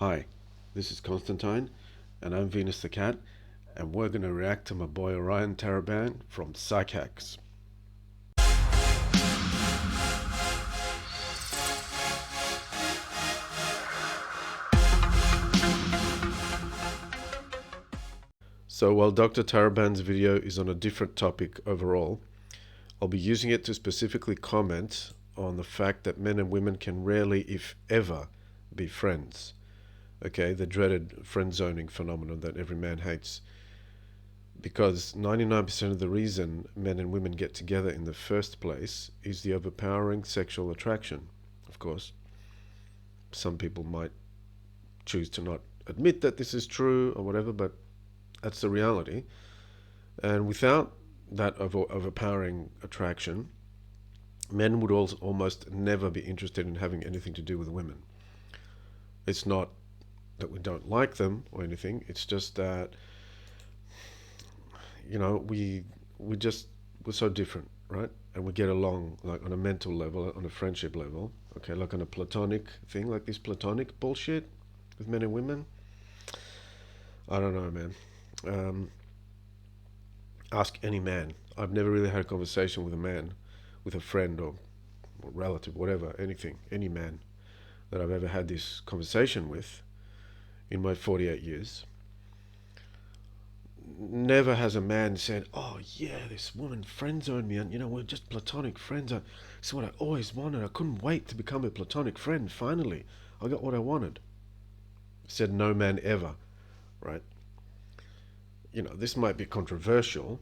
Hi, this is Constantine, and I'm Venus the Cat, and we're going to react to my boy Orion Taraban from Psychacks. So while Dr. Taraban's video is on a different topic overall, I'll be using it to specifically comment on the fact that men and women can rarely, if ever, be friends. Okay, the dreaded friend zoning phenomenon that every man hates. Because 99% of the reason men and women get together in the first place is the overpowering sexual attraction. Of course, some people might choose to not admit that this is true or whatever, but that's the reality. And without that overpowering attraction, men would also almost never be interested in having anything to do with women. It's not that we don't like them or anything, it's just that we're so different, right? And we get along like on a mental level, on a friendship level, okay, like on a platonic thing, like this platonic bullshit with men and women. I don't know, man. Um, Ask any man. I've never really had a conversation with a man, with a friend or relative, whatever, anything, any man that I've ever had this conversation with in my 48 years. Never has a man said, "Oh yeah, this woman friend zoned me, and we're just platonic friends. It's what I always wanted. I couldn't wait to become a platonic friend. Finally, I got what I wanted." Said no man ever, right? This might be controversial,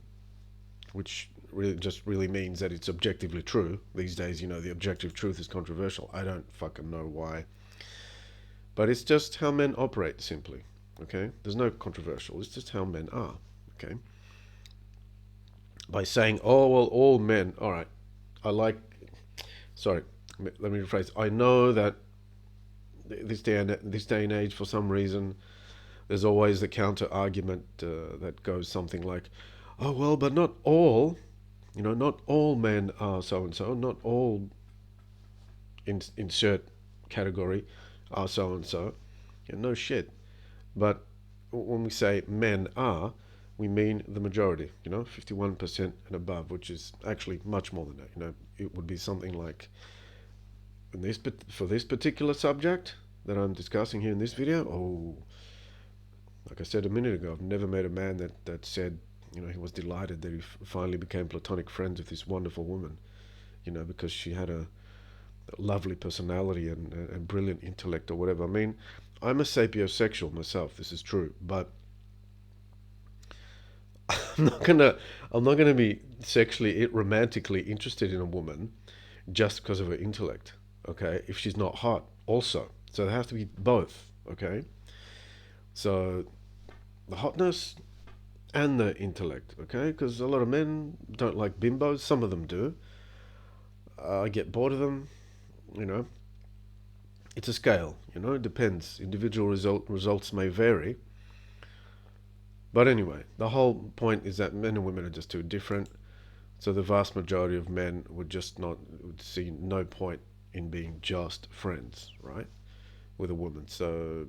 which really means that it's objectively true. These days, the objective truth is controversial. I don't fucking know why. But it's just how men operate, simply. Okay? There's no controversial. It's just how men are. Okay? By saying, oh, well, all men. All right. I like. Sorry. Let me rephrase. I know that this day and age, for some reason, there's always the counter argument that goes something like, oh, well, but not all. Not all men are so and so. Not all insert category are so and so. No shit. But when we say men are, we mean the majority, 51% and above, which is actually much more than that. It would be something like, for this particular subject that I'm discussing here in this video, oh, like I said a minute ago, I've never met a man that said, he was delighted that he finally became platonic friends with this wonderful woman, because she had a lovely personality and brilliant intellect or whatever. I mean, I'm a sapiosexual myself, this is true, but I'm not gonna I'm not gonna be sexually romantically interested in a woman just because of her intellect. Okay, if she's not hot, also. So there has to be both. Okay, so the hotness and the intellect. Okay, because a lot of men don't like bimbos. Some of them do. I get bored of them. You know, it's a scale. It depends. Individual results may vary. But anyway, the whole point is that men and women are just too different. So the vast majority of men would see no point in being just friends, right, with a woman. So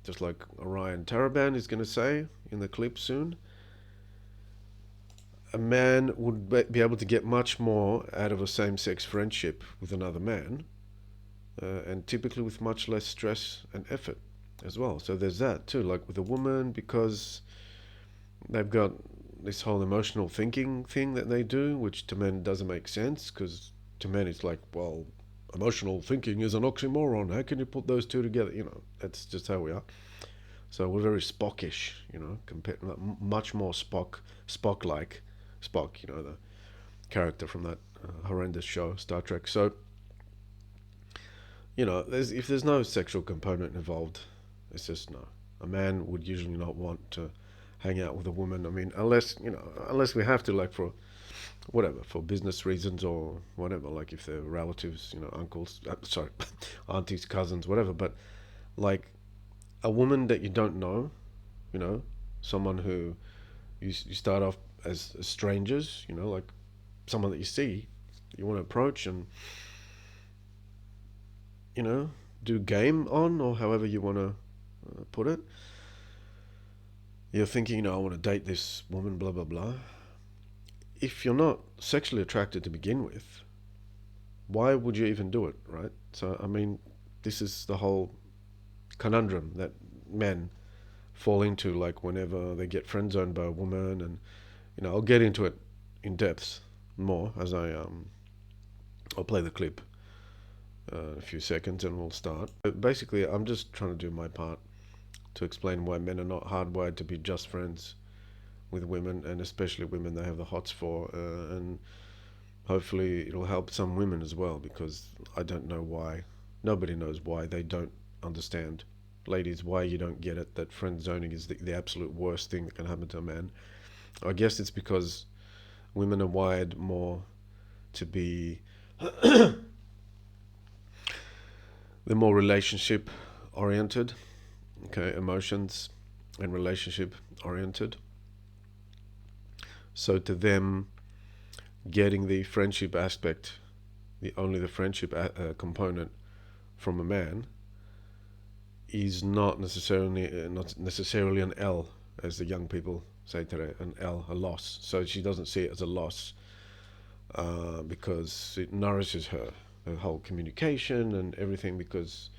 just like Orion Taraban is going to say in the clip soon, a man would be able to get much more out of a same-sex friendship with another man, and typically with much less stress and effort as well. So there's that too. Like with a woman, because they've got this whole emotional thinking thing that they do, which to men doesn't make sense, because to men it's like, well, emotional thinking is an oxymoron. How can you put those two together? That's just how we are. So we're very Spockish, compared much more Spock-like, Spock, the character from that horrendous show, Star Trek. So, if there's no sexual component involved, it's just no. A man would usually not want to hang out with a woman. I mean, unless we have to, like for whatever, for business reasons or whatever, like if they're relatives, uncles, sorry, aunties, cousins, whatever. But like a woman that you don't know, you know, someone who you start off as strangers, like someone that you see, you want to approach and, do game on, or however you want to put it. You're thinking, I want to date this woman, blah, blah, blah. If you're not sexually attracted to begin with, why would you even do it, right? So, I mean, this is the whole conundrum that men fall into, like whenever they get friend zoned by a woman. And I'll get into it in depth more as I'll play the clip in a few seconds and we'll start. But basically, I'm just trying to do my part to explain why men are not hardwired to be just friends with women, and especially women they have the hots for, and hopefully it'll help some women as well, because I don't know why. Nobody knows why they don't understand. Ladies, why you don't get it, that friend zoning is the absolute worst thing that can happen to a man. I guess it's because women are wired more to be they're more relationship oriented, okay, emotions and relationship oriented. So to them, getting the friendship aspect, only the friendship component from a man is not necessarily an L, as the young people say today, an L, a loss. So she doesn't see it as a loss because it nourishes her whole communication and everything. Because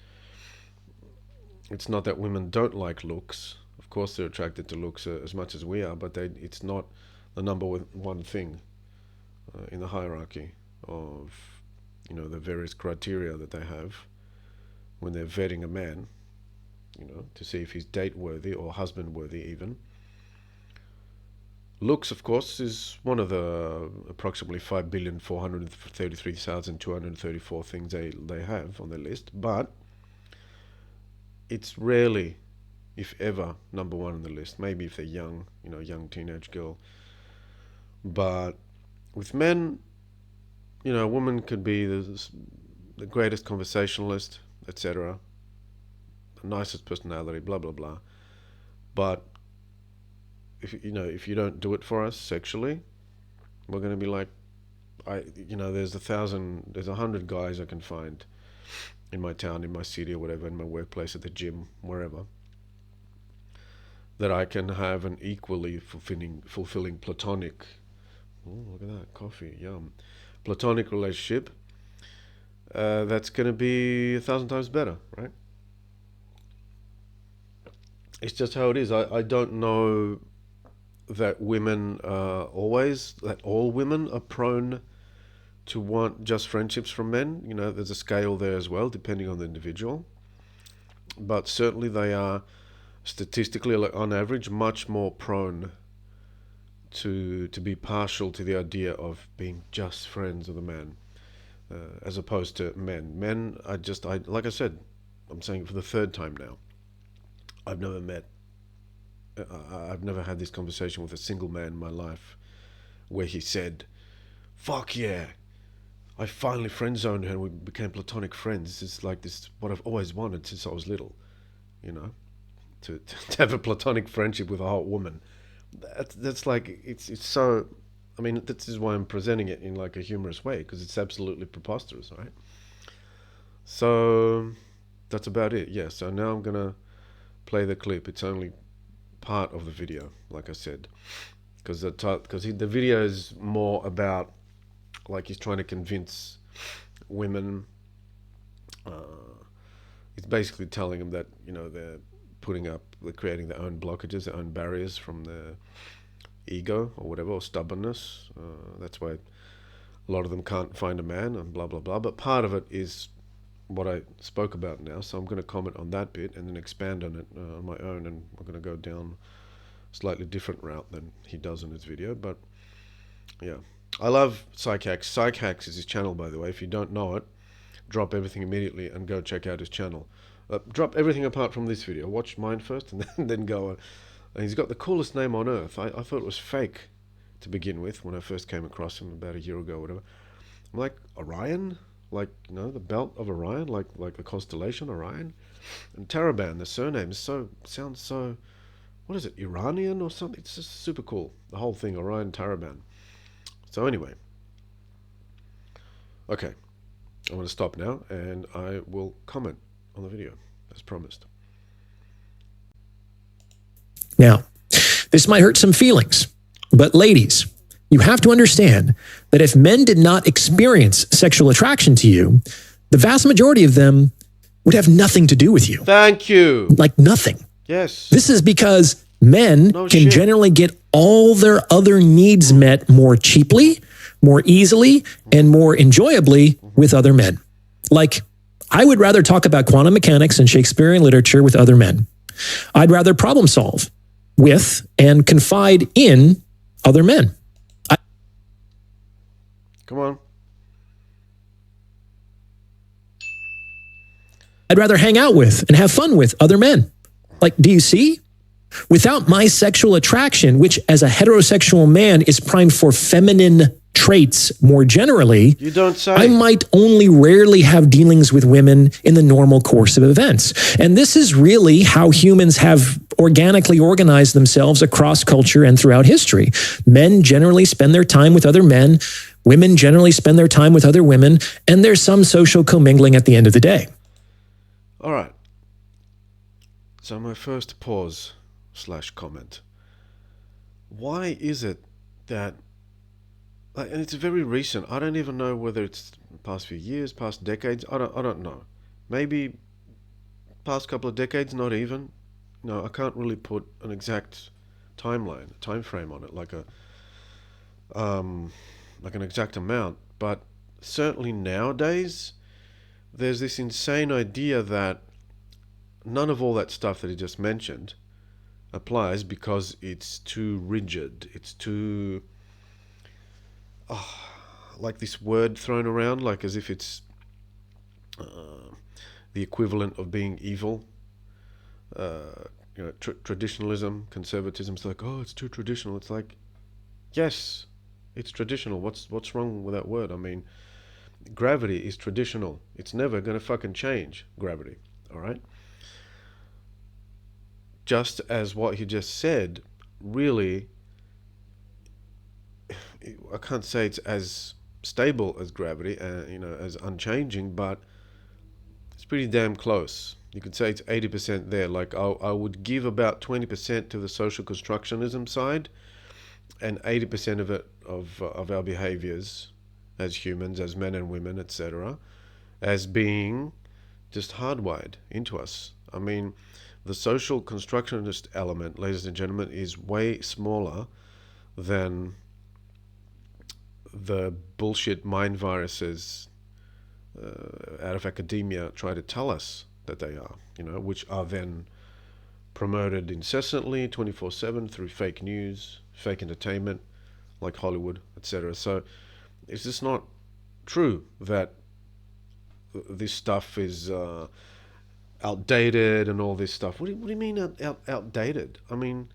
it's not that women don't like looks. Of course, they're attracted to looks as much as we are, but it's not the number one thing in the hierarchy of the various criteria that they have when they're vetting a man, to see if he's date worthy or husband worthy even. Looks, of course, is one of the approximately 5,433,234 things they have on their list, but it's rarely, if ever, number one on the list. Maybe if they're young, young teenage girl. But with men, a woman could be the greatest conversationalist, etc., the nicest personality, blah blah blah. But if you don't do it for us sexually, we're going to be like, there's 100 guys I can find in my town, in my city, or whatever, in my workplace, at the gym, wherever, that I can have an equally fulfilling platonic. Oh, look at that coffee, yum! Platonic relationship. That's going to be 1,000 times better, right? It's just how it is. I don't know that all women are prone to want just friendships from men. There's a scale there as well, depending on the individual. But certainly they are statistically, on average, much more prone to be partial to the idea of being just friends with a man, as opposed to men. Men, like I said, I'm saying it for the third time now, I've never had this conversation with a single man in my life where he said, fuck yeah, I finally friend zoned her and we became platonic friends. It's like this, what I've always wanted since I was little, to have a platonic friendship with a hot woman. That's like, it's so, I mean, this is why I'm presenting it in like a humorous way, because it's absolutely preposterous, right? So that's about it. Yeah, so now I'm gonna play the clip. It's only part of the video, like I said, because the video is more about, like, he's trying to convince women. He's basically telling them that they're creating their own blockages, their own barriers from their ego or whatever, or stubbornness. That's why a lot of them can't find a man and blah blah blah. But part of it is what I spoke about now, so I'm going to comment on that bit and then expand on it on my own, and I'm going to go down a slightly different route than he does in his video. But yeah, I love Psychacks. Psychacks is his channel, by the way. If you don't know it, drop everything immediately and go check out his channel. Drop everything apart from this video. Watch mine first and then go. And he's got the coolest name on earth. I thought it was fake to begin with when I first came across him about a year ago or whatever. I'm like, Orion? Like, the belt of Orion? Like the constellation Orion? And Taraban, the surname sounds so, what is it, Iranian or something? It's just super cool. The whole thing, Orion Taraban. So anyway. Okay. I'm going to stop now and I will comment on the video, as promised. Now, this might hurt some feelings, but ladies, you have to understand that if men did not experience sexual attraction to you, the vast majority of them would have nothing to do with you. Thank you. Like nothing. Yes. This is because men can generally get all their other needs met more cheaply, more easily, and more enjoyably with other men. Like, I would rather talk about quantum mechanics and Shakespearean literature with other men. I'd rather problem solve with and confide in other men. Come on. I'd rather hang out with and have fun with other men. Like, do you see? Without my sexual attraction, which as a heterosexual man is primed for feminine traits more generally, You don't say. I might only rarely have dealings with women in the normal course of events. And this is really how humans have organically organized themselves across culture and throughout history. Men generally spend their time with other men. Women generally spend their time with other women. And there's some social commingling at the end of the day. All right. So my first pause/comment. Why is it that, like, and it's very recent. I don't even know whether it's past few years, past decades. I don't know. Maybe past couple of decades, not even. No, I can't really put an exact timeline, time frame on it, like an exact amount. But certainly nowadays, there's this insane idea that none of all that stuff that he just mentioned applies because it's too rigid. It's too, like this word thrown around, like as if it's the equivalent of being evil. Traditionalism, conservatism. It's like, oh, it's too traditional. It's like, yes, it's traditional. What's wrong with that word? I mean, gravity is traditional. It's never gonna fucking change, gravity. All right. Just as what he just said, really, I can't say it's as stable as gravity, as unchanging, but it's pretty damn close. You could say it's 80% there. Like I would give about 20% to the social constructionism side, and 80% of it of our behaviors as humans, as men and women, etc., as being just hardwired into us. I mean, the social constructionist element, ladies and gentlemen, is way smaller than the bullshit mind viruses out of academia try to tell us that they are, which are then promoted incessantly 24/7 through fake news, fake entertainment like Hollywood, etc. So it's just not true that this stuff is outdated and all this stuff. What do you mean outdated? I mean,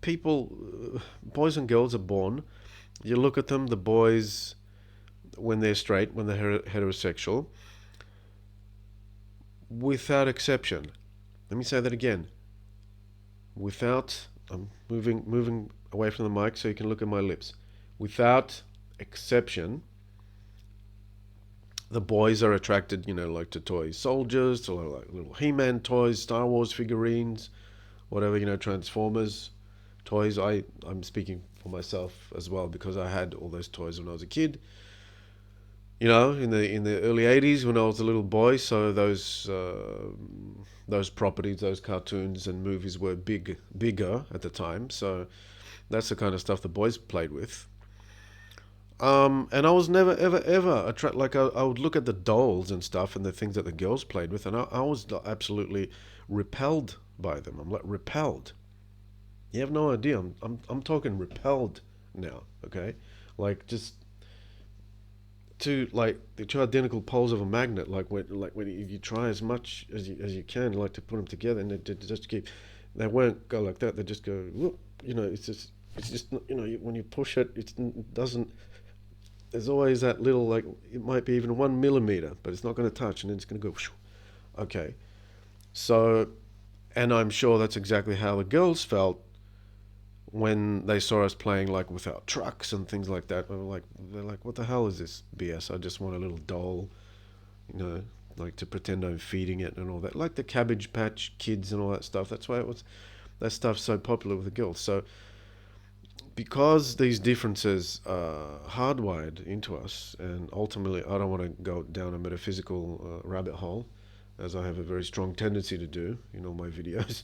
people, boys and girls are born. You look at them, the boys, when they're straight, when they're heterosexual, without exception. Let me say that again. I'm moving away from the mic so you can look at my lips. Without exception, the boys are attracted, like to toy soldiers, to like little He-Man toys, Star Wars figurines, whatever, Transformers toys. I'm speaking for myself as well because I had all those toys when I was a kid. In the early 80s when I was a little boy, so those properties, those cartoons and movies were bigger at the time. So that's the kind of stuff the boys played with. And I was never, ever attracted. Like I would look at the dolls and stuff and the things that the girls played with, and I was absolutely repelled by them. I'm like repelled. You have no idea. I'm talking repelled now. Okay, like just two the two identical poles of a magnet. Like when you try as much as you can, like to put them together, and they just keep. They won't go like that. They just go. Whoop, it's just when you push it, it doesn't. There's always that little, like, it might be even 1 millimeter, but it's not going to touch, and then it's going to go, whoosh. Okay. So, and I'm sure that's exactly how the girls felt when they saw us playing, like, with our trucks and things like that. They're like, what the hell is this BS? I just want a little doll, like to pretend I'm feeding it and all that. Like the Cabbage Patch Kids and all that stuff. That's why it was, that stuff's so popular with the girls. So because these differences are hardwired into us, and ultimately I don't want to go down a metaphysical rabbit hole, as I have a very strong tendency to do in all my videos.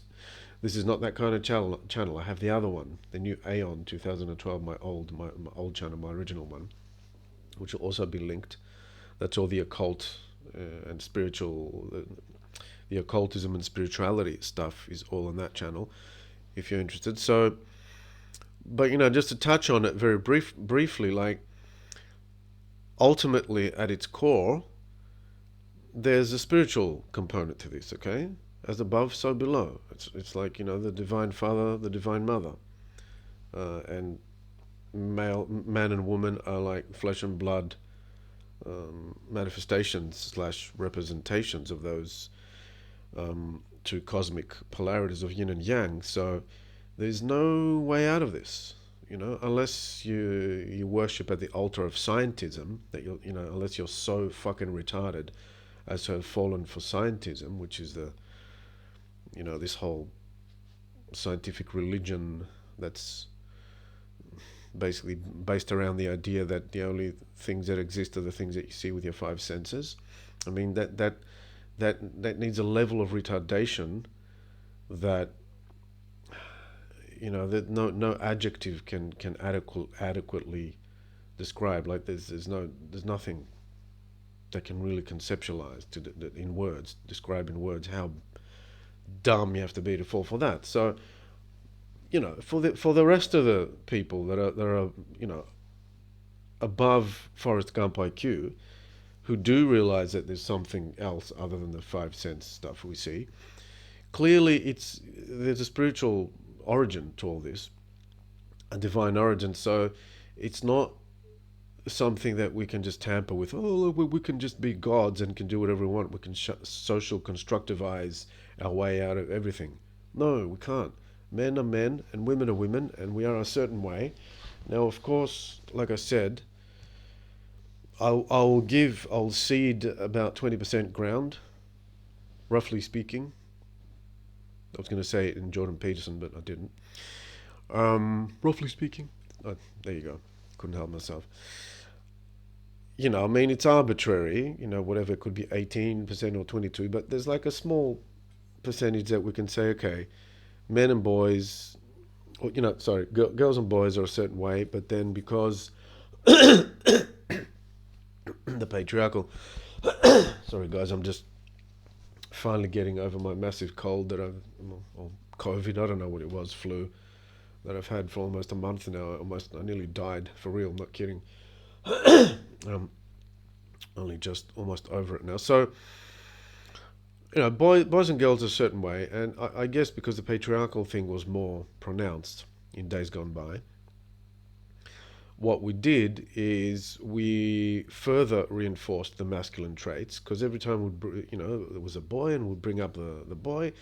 This is not that kind of channel. I have the other one, the new Aeon 2012, my old channel, my original one, which will also be linked. That's all the occult and spiritual, the occultism and spirituality stuff is all on that channel, if you're interested. So, but just to touch on it very briefly, like ultimately at its core, there's a spiritual component to this. Okay, as above, so below. It's like the divine father, the divine mother, and man and woman are like flesh and blood manifestations / representations of those two cosmic polarities of yin and yang. So there's no way out of this, unless you worship at the altar of scientism, that unless you're so fucking retarded as to have fallen for scientism, which is this whole scientific religion that's basically based around the idea that the only things that exist are the things that you see with your five senses. I mean, that needs a level of retardation that that no adjective can adequately describe. Like there's nothing that can really conceptualize in words, describe in words how dumb you have to be to fall for that. So for the rest of the people that are above Forrest Gump IQ, who do realize that there's something else other than the five sense stuff we see, clearly there's a spiritual origin to all this, a divine origin. So it's not something that we can just tamper with. Oh, we can just be gods and can do whatever we want. We can social constructivize our way out of everything. No, we can't. Men are men and women are women, and we are a certain way. Now, of course, like I said, I'll cede about 20% ground, roughly speaking. I was going to say it in Jordan Peterson, but I didn't. Roughly speaking. Oh, there you go. Couldn't help myself. I mean, it's arbitrary, whatever, it could be 18% or 22, but there's like a small percentage that we can say, okay, men and boys, or, girls and boys are a certain way, but then because the patriarchal, sorry guys, I'm just finally getting over my massive cold or COVID, I don't know what it was, flu, that I've had for almost a month now. I nearly died, for real, I'm not kidding. Only just almost over it now. So, boys and girls are a certain way, and I guess because the patriarchal thing was more pronounced in days gone by, what we did is we further reinforced the masculine traits, because every time there was a boy and we'd bring up the boy,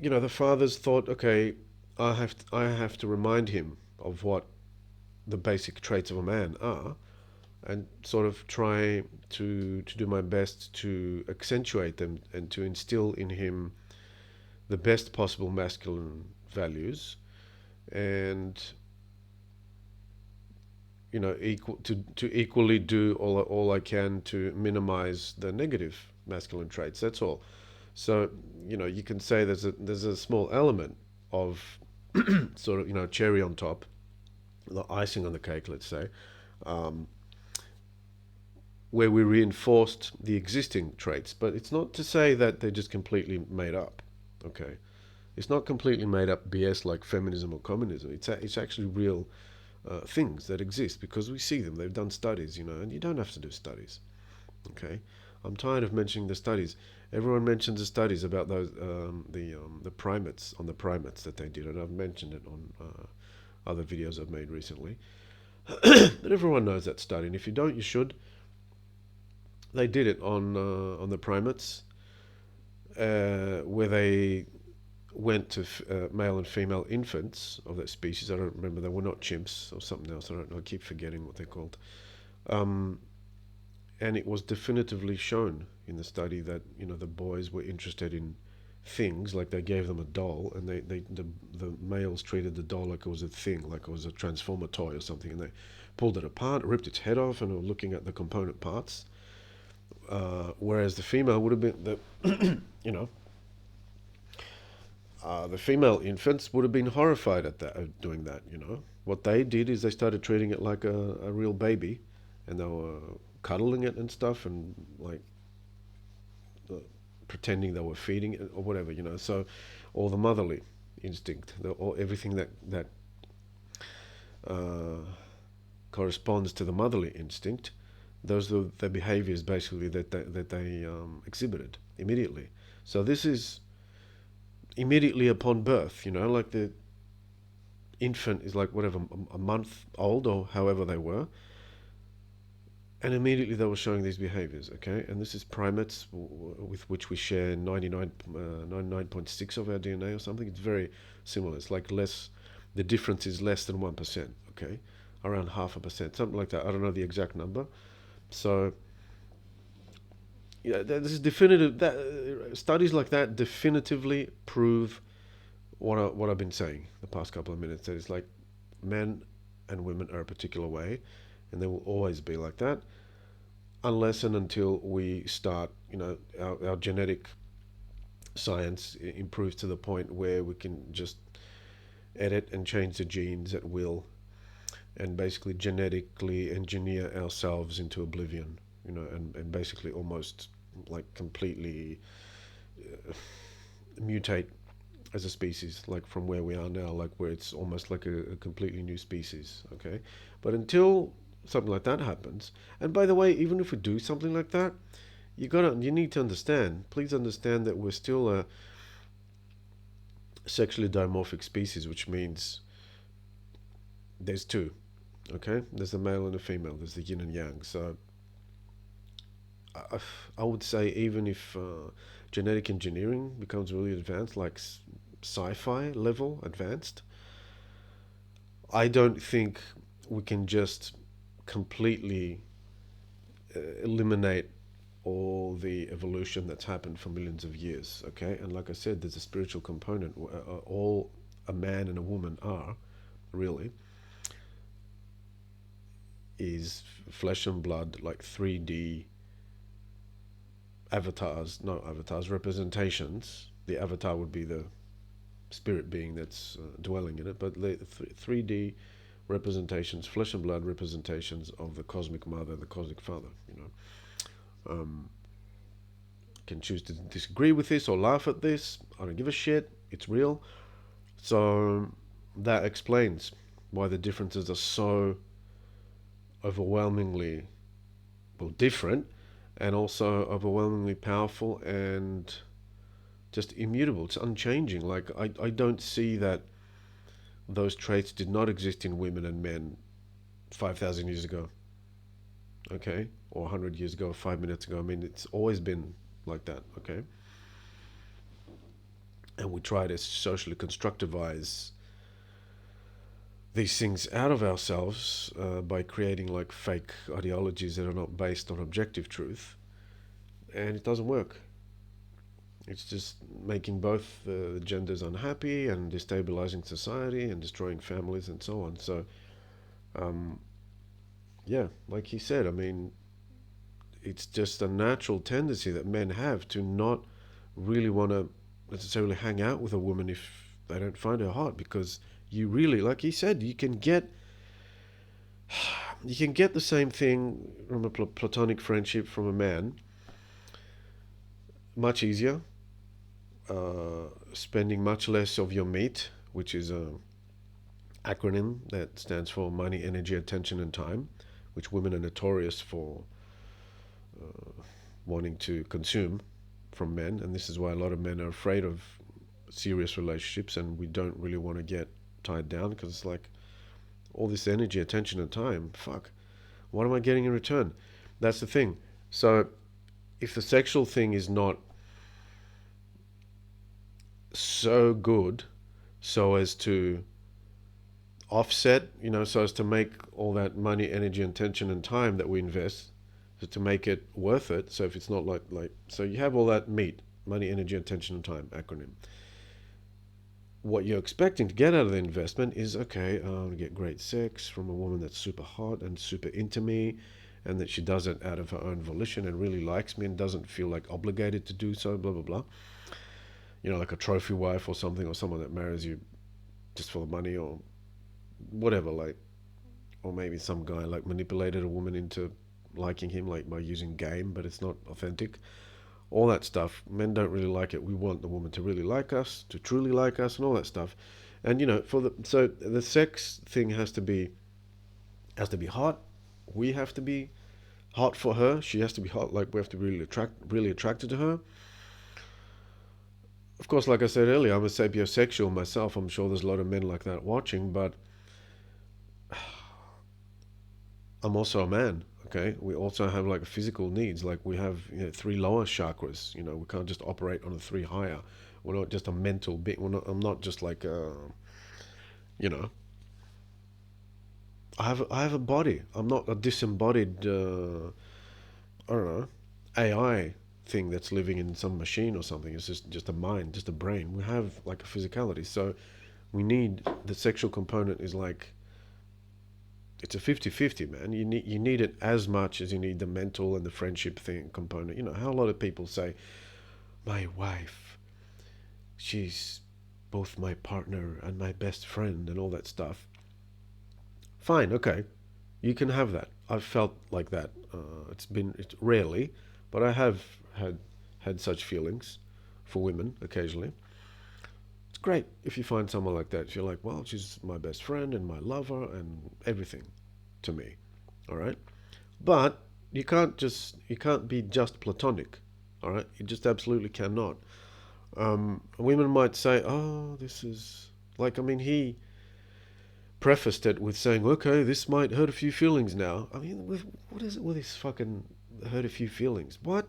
the fathers thought, okay, I have to remind him of what the basic traits of a man are, and sort of try to do my best to accentuate them and to instill in him the best possible masculine values, and to equally do all I can to minimize the negative masculine traits. That's all. So you can say there's a small element of sort of cherry on top, the icing on the cake, let's say, where we reinforced the existing traits. But it's not to say that they're just completely made up. Okay, it's not completely made up BS like feminism or communism. It's actually real things that exist, because we see them. They've done studies, and you don't have to do studies. Okay, I'm tired of mentioning the studies. Everyone mentions the studies about those the primates that they did, and I've mentioned it on other videos I've made recently. But everyone knows that study, and if you don't, you should. They did it on the primates, where they went to male and female infants of that species. I don't remember. They were not chimps or something else. I don't know. I keep forgetting what they're called. And it was definitively shown in the study that the boys were interested in things, like they gave them a doll, and the males treated the doll like it was a thing, like it was a transformer toy or something, and they pulled it apart, ripped its head off, and were looking at the component parts. Whereas the female would have been you know, the female infants would have been horrified at that, doing that. You know, what they did is they started treating it like a real baby, and they were cuddling it and stuff, and like pretending they were feeding it or whatever. You know, so all the motherly instinct, everything that uh, corresponds to the motherly instinct. Those are the behaviors basically that they exhibited immediately. So this is immediately upon birth. You know, like the infant is like whatever, a month old or however they were, and immediately they were showing these behaviors. Okay, and this is primates with which we share 99.6 of our DNA or something. It's very similar. It's like less. The difference is less than 1%. Okay, around 0.5%, something like that. I don't know the exact number. So yeah, this is definitive. That studies like that definitively prove what I've been saying the past couple of minutes. That it's like men and women are a particular way, and they will always be like that, unless and until we start, you know, our genetic science improves to the point where we can just edit and change the genes at will, and basically genetically engineer ourselves into oblivion, you know, and basically almost like completely mutate as a species, like from where we are now, like where it's almost like a completely new species. Okay, but until something like that happens, and by the way, even if we do something like that, you need to understand, please understand that we're still a sexually dimorphic species, which means there's two. Okay, there's a male and a female, there's the yin and yang. So I, I would say, even if genetic engineering becomes really advanced, like sci-fi level advanced, I don't think we can just completely eliminate all the evolution that's happened for millions of years. Okay, and like I said, there's a spiritual component. All a man and a woman are really is flesh and blood, like 3D avatars, not avatars, representations. The avatar would be the spirit being that's dwelling in it, but the 3D representations, flesh and blood representations of the cosmic mother, the cosmic father. You know, can choose to disagree with this or laugh at this. I don't give a shit. It's real. So that explains why the differences are so overwhelmingly, well, different, and also overwhelmingly powerful and just immutable. It's unchanging. Like I don't see that those traits did not exist in women and men 5,000 years ago, okay, or 100 years ago, or 5 minutes ago. I mean, it's always been like that, okay. And we try to socially constructivize these things out of ourselves by creating like fake ideologies that are not based on objective truth, and it doesn't work. It's just making both the genders unhappy and destabilizing society and destroying families and so on. So, yeah, like he said, I mean, it's just a natural tendency that men have to not really want to necessarily hang out with a woman if they don't find her hot, because you really, like he said, you can get the same thing from a platonic friendship from a man much easier, spending much less of your meat, which is a acronym that stands for money, energy, attention, and time, which women are notorious for wanting to consume from men. And this is why a lot of men are afraid of serious relationships, and we don't really want to get tied down, because it's like all this energy, attention, and time. Fuck, what am I getting in return? That's the thing. So if the sexual thing is not so good so as to offset, you know, so as to make all that money, energy, attention, and time that we invest, so to make it worth it. So if it's not like so you have all that meat, money, energy, attention, and time, acronym. What you're expecting to get out of the investment is, okay, I'm gonna get great sex from a woman that's super hot and super into me, and that she does it out of her own volition and really likes me and doesn't feel like obligated to do so, blah, blah, blah. You know, like a trophy wife or something, or someone that marries you just for the money or whatever, like, or maybe some guy like manipulated a woman into liking him, like by using game, but it's not authentic. All that stuff, men don't really like it. We want the woman to really like us, to truly like us, and all that stuff. And you know, so the sex thing has to be hot. We have to be hot for her. She has to be hot. Like, we have to be really attracted to her. Of course, like I said earlier, I'm a sapiosexual myself. I'm sure there's a lot of men like that watching, but I'm also a man. Okay, we also have like physical needs. Like, we have, you know, three lower chakras. You know, we can't just operate on the three higher. We're not just a mental being. I'm not just like you know. I have a body. I'm not a disembodied I don't know, AI thing that's living in some machine or something. It's just a mind, just a brain. We have like a physicality. So we need the sexual component is like, it's a 50-50, man. You need it as much as you need the mental and the friendship thing component. You know how a lot of people say, my wife, she's both my partner and my best friend and all that stuff. Fine, okay, you can have that. I've felt like that. It's rarely, but I have had such feelings for women occasionally. It's great if you find someone like that. You're like, well, she's my best friend and my lover and everything to me. All right, but you can't be just platonic. All right, you just absolutely cannot. Women might say, oh, this is like, I mean, he prefaced it with saying, okay, this might hurt a few feelings now. I mean, what is it with this fucking hurt a few feelings? What?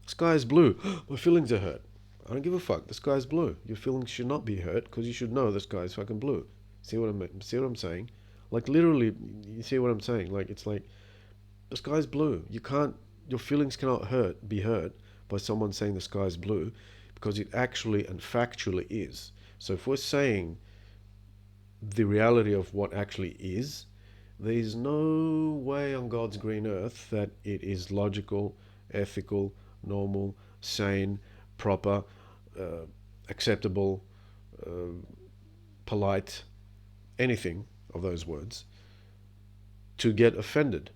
The sky is blue. My feelings are hurt. I don't give a fuck. The sky is blue. Your feelings should not be hurt because you should know the sky is fucking blue. See what I'm saying? Like, literally, you see what I'm saying? Like, it's like the sky is blue. Your feelings cannot be hurt by someone saying the sky is blue, because it actually and factually is. So if we're saying the reality of what actually is, there is no way on God's green earth that it is logical, ethical, normal, sane, proper, acceptable, polite, anything of those words, to get offended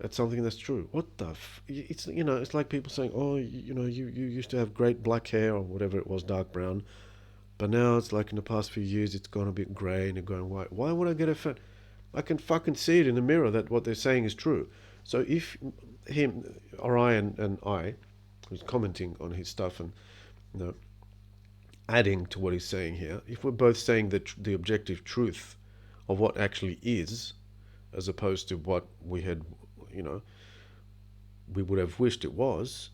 at something that's true. What the it's, you know, it's like people saying, oh, you know, you used to have great black hair or whatever it was, dark brown, but now it's like in the past few years it's gone a bit grey and going white. Why would I get offended? I can fucking see it in the mirror that what they're saying is true. So if him or and I, who's commenting on his stuff and, you know, adding to what he's saying here, if we're both saying the objective truth of what actually is, as opposed to what we had, you know, we would have wished it was.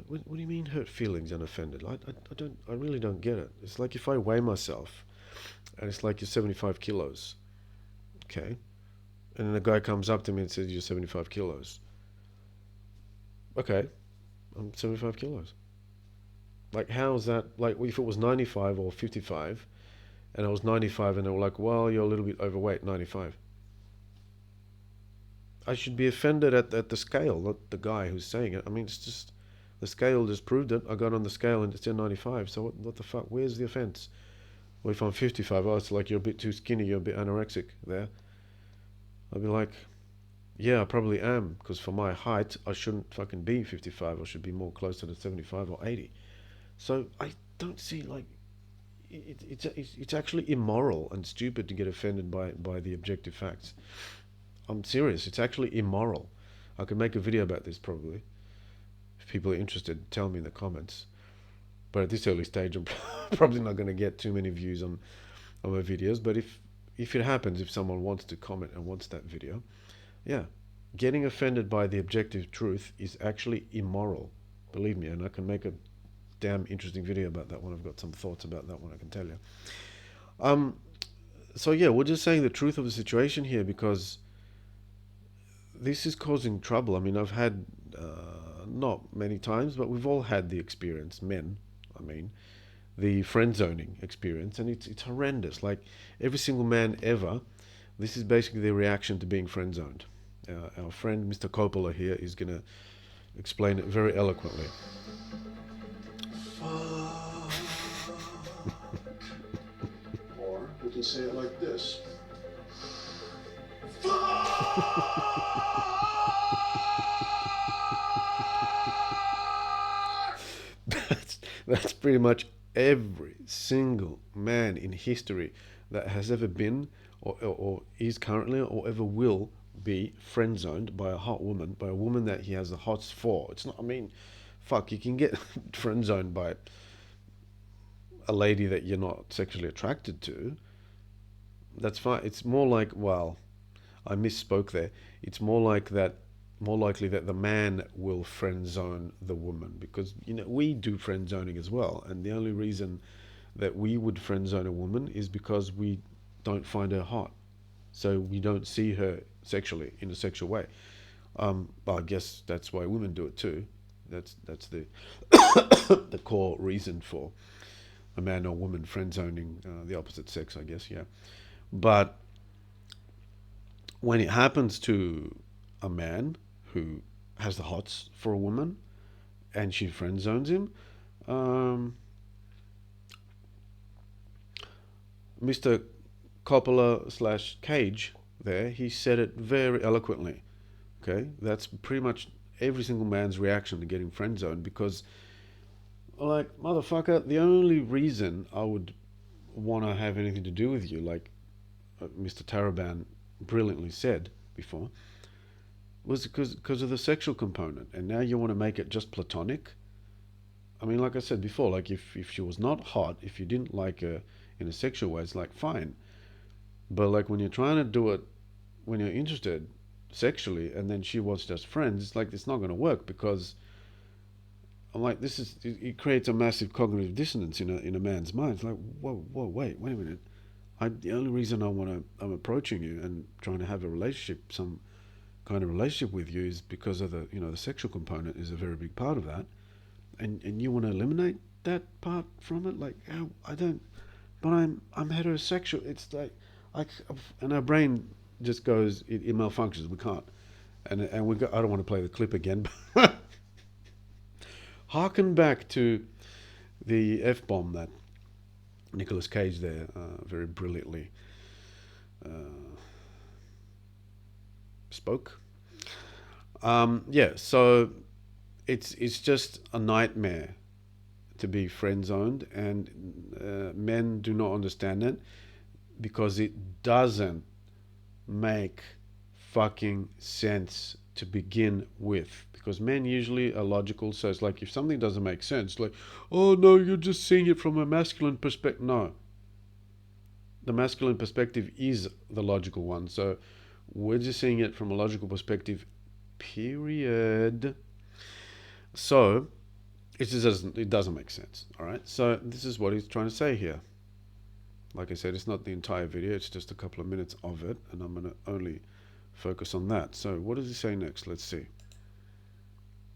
What do you mean hurt feelings and offended? I really don't get it. It's like if I weigh myself and it's like, you're 75 kilos, okay? And then a guy comes up to me and says, you're 75 kilos. Okay, I'm 75 kilos. Like, how is that? Like, if it was 95 or 55 and I was 95 and they were like, well, you're a little bit overweight, 95. I should be offended at the scale, not the guy who's saying it. I mean, it's just, the scale just proved it. I got on the scale and it's still 95. So what the fuck? Where's the offense? Well, if I'm 55, oh, it's like you're a bit too skinny, you're a bit anorexic there. I'd be like, yeah, I probably am, because for my height, I shouldn't fucking be 55. I should be more closer to 75 or 80. So I don't see, like, it's actually immoral and stupid to get offended by the objective facts. I'm serious. It's actually immoral. I could make a video about this probably. If people are interested, tell me in the comments. But at this early stage, I'm probably not going to get too many views on my videos. But if it happens, if someone wants to comment and wants that video, yeah, getting offended by the objective truth is actually immoral. Believe me, and I can make a damn interesting video about that one. I've got some thoughts about that one, I can tell you. So yeah, we're just saying the truth of the situation here, because this is causing trouble. I mean, I've had not many times, but we've all had the experience, men, I mean, the friend zoning experience, and it's horrendous. Like every single man ever, this is basically their reaction to being friend zoned. Our friend Mr. Coppola here is going to explain it very eloquently. Or we can say it like this. That's pretty much every single man in history that has ever been or is currently or ever will be friend zoned by a hot woman, by a woman that he has the hots for. It's not, I mean, fuck, you can get friend zoned by a lady that you're not sexually attracted to. That's fine. It's more like, well, I misspoke there. It's more like that, more likely that the man will friend zone the woman, because we do friend zoning as well, and the only reason that we would friend zone a woman is because we don't find her hot, so we don't see her sexually in a sexual way. But I guess that's why women do it too. That's the the core reason for a man or woman friend zoning the opposite sex, I guess. Yeah, but when it happens to a man who has the hots for a woman and she friend zones him, Mr. Coppola slash Cage there, he said it very eloquently. Okay, that's pretty much every single man's reaction to getting friend zoned, because, like, motherfucker, the only reason I would want to have anything to do with you, like Mr. Taraban brilliantly said before, was because of the sexual component, and now you want to make it just platonic. I mean, like I said before, like if she was not hot, if you didn't like her in a sexual way, it's like fine. But like when you're trying to do it, when you're interested sexually, and then she was just friends, it's like it's not going to work, because I'm like, it creates a massive cognitive dissonance in a man's mind. It's like, whoa, wait a minute. The only reason I'm approaching you and trying to have a relationship, some kind of relationship with you, is because of the sexual component is a very big part of that, and you want to eliminate that part from it. Like, I don't, but I'm heterosexual. It's like, and our brain just goes, it malfunctions. We can't, and I don't want to play the clip again, but harken back to the F-bomb that Nicolas Cage there very brilliantly spoke. Yeah, so it's just a nightmare to be friend zoned, and men do not understand it because it doesn't make fucking sense to begin with. Because men usually are logical, so it's like if something doesn't make sense, like, oh no, you're just seeing it from a masculine perspective. No, the masculine perspective is the logical one, so we're just seeing it from a logical perspective, period. So it doesn't make sense. All right, so this is what he's trying to say here. Like I said, it's not the entire video, it's just a couple of minutes of it, and I'm going to only focus on that. So what does he say next? Let's see.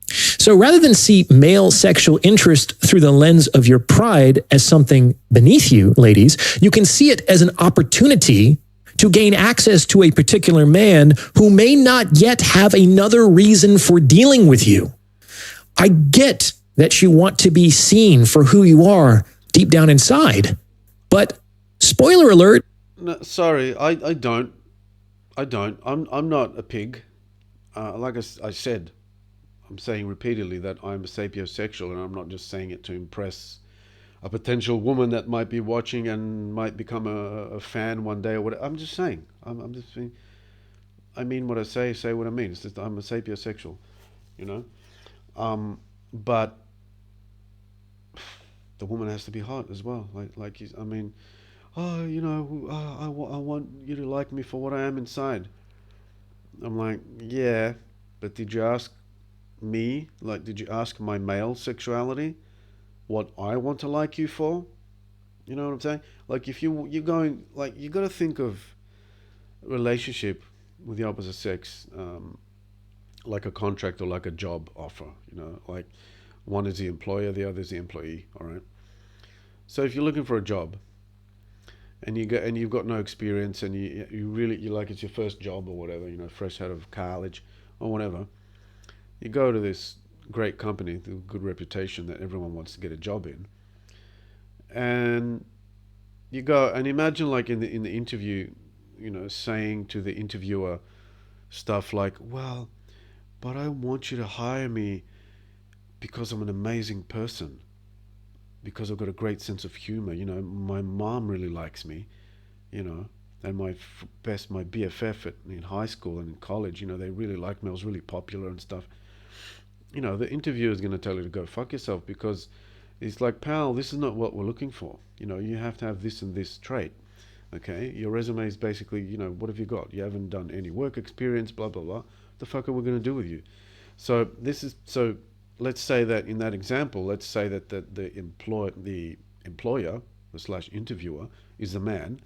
So rather than see male sexual interest through the lens of your pride as something beneath you, ladies, you can see it as an opportunity to gain access to a particular man who may not yet have another reason for dealing with you. I get that you want to be seen for who you are deep down inside, but spoiler alert. No, sorry, I don't. I'm not a pig. Like I said, I'm saying repeatedly that I'm a sapiosexual, and I'm not just saying it to impress a potential woman that might be watching and might become a fan one day or whatever. I'm just saying. I'm just saying. I mean what I say what I mean. It's just I'm a sapiosexual, you know. But the woman has to be hot as well. I mean, oh, you know, I want you to like me for what I am inside. I'm like, yeah, but did you ask me? Like, did you ask my male sexuality what I want to like you for? You know what I'm saying? Like, if you're going, like, you got to think of a relationship with the opposite sex like a contract or like a job offer. Like one is the employer, the other is the employee. All right. So if you're looking for a job and you've got no experience and you like it's your first job or whatever, fresh out of college or whatever, you go to this great company with a good reputation that everyone wants to get a job in, and you go and imagine like in the interview, saying to the interviewer stuff like, well, but I want you to hire me because I'm an amazing person, because I've got a great sense of humor. My mom really likes me, and my BFF in high school and in college, they really liked me. I was really popular and stuff. The interviewer is going to tell you to go fuck yourself, because it's like, pal, this is not what we're looking for. You have to have this and this trait. Okay, your resume is basically, what have you got? You haven't done any work experience, blah blah blah. What the fuck are we going to do with you? So let's say that in that example, let's say that the employer, the slash interviewer, is the man,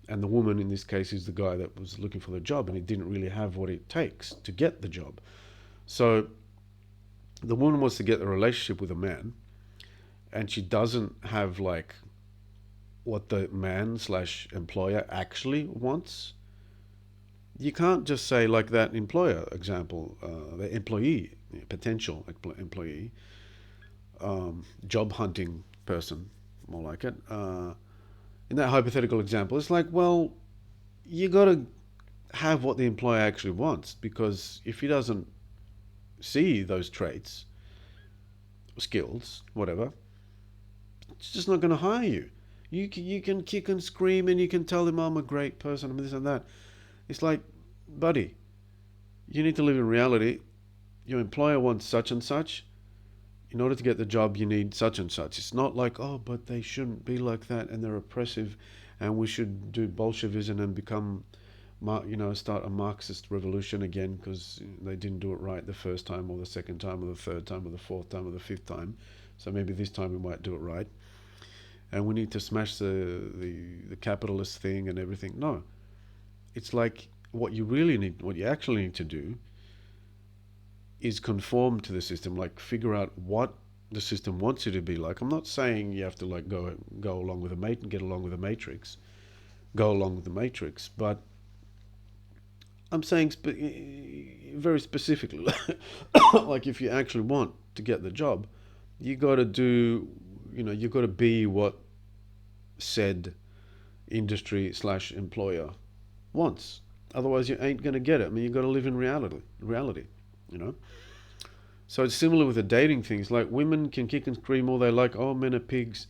and the woman in this case is the guy that was looking for the job, and he didn't really have what it takes to get the job. So the woman wants to get the relationship with a man, and she doesn't have like what the man slash employer actually wants. You can't just say like that employer example, the employee, potential employee, job hunting person, more like it. In that hypothetical example, it's like, well, you got to have what the employer actually wants, because if he doesn't see those traits, skills, whatever, it's just not going to hire you. You can kick and scream and you can tell them I'm a great person, I'm this and that. It's like, buddy, you need to live in reality. Your employer wants such and such. In order to get the job, you need such and such. It's not like, oh, but they shouldn't be like that and they're oppressive and we should do Bolshevism and become, start a Marxist revolution again because they didn't do it right the first time or the second time or the third time or the fourth time or the fifth time. So maybe this time we might do it right. And we need to smash the capitalist thing and everything. No. It's like what you actually need to do is conform to the system, like figure out what the system wants you to be like. I'm not saying you have to like go along with get along with the matrix, go along with the matrix, but I'm saying very specifically, like if you actually want to get the job, you got to do, you've got to be what said industry slash employer wants. Otherwise, you ain't going to get it. I mean, you've got to live in reality, So it's similar with the dating things. Like women can kick and scream all they like. Oh, men are pigs.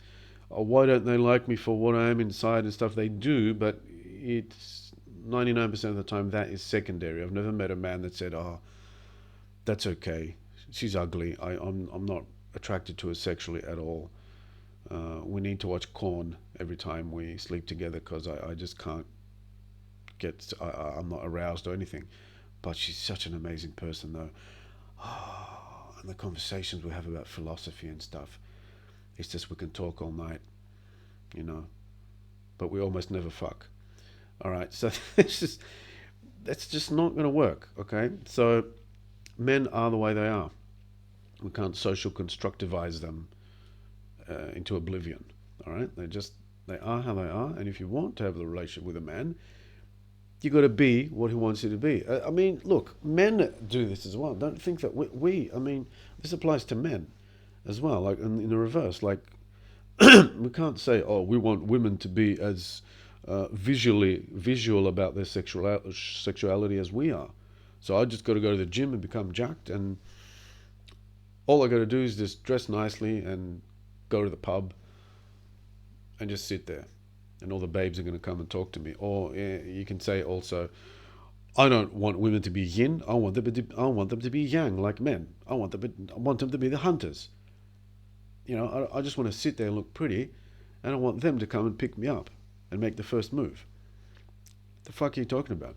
Oh, why don't they like me for what I am inside and stuff? They do, but it's 99% of the time that is secondary. I've never met a man that said, oh, that's okay. She's ugly. I'm not attracted to her sexually at all. We need to watch Corn every time we sleep together because I just can't I'm not aroused or anything. But she's such an amazing person though. And the conversations we have about philosophy and stuff, it's just we can talk all night, but we almost never fuck. All right, so that's just not going to work, okay? So men are the way they are. We can't social constructivize them into oblivion, all right? They are how they are, and if you want to have the relationship with a man, you got to be what he wants you to be. I mean, look, men do this as well. Don't think that I mean, this applies to men as well, like in the reverse. Like, we can't say, oh, we want women to be as visual about their sexuality as we are. So I just got to go to the gym and become jacked, and all I got to do is just dress nicely and go to the pub and just sit there. And all the babes are going to come and talk to me. Or you can say also, I don't want women to be yin. I want them to be yang, like men. I want them to be the hunters. I just want to sit there and look pretty, and I want them to come and pick me up and make the first move. The fuck are you talking about?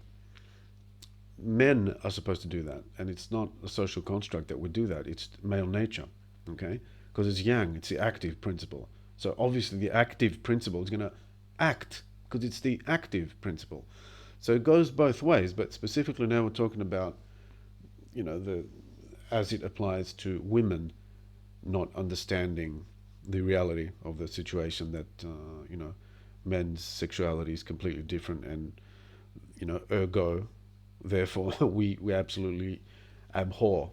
Men are supposed to do that, and it's not a social construct that would do that. It's male nature, okay? Because it's yang. It's the active principle. So obviously the active principle is going to act, because it's the active principle. So it goes both ways, but specifically now we're talking about as it applies to women not understanding the reality of the situation, that men's sexuality is completely different, and ergo, therefore, we absolutely abhor,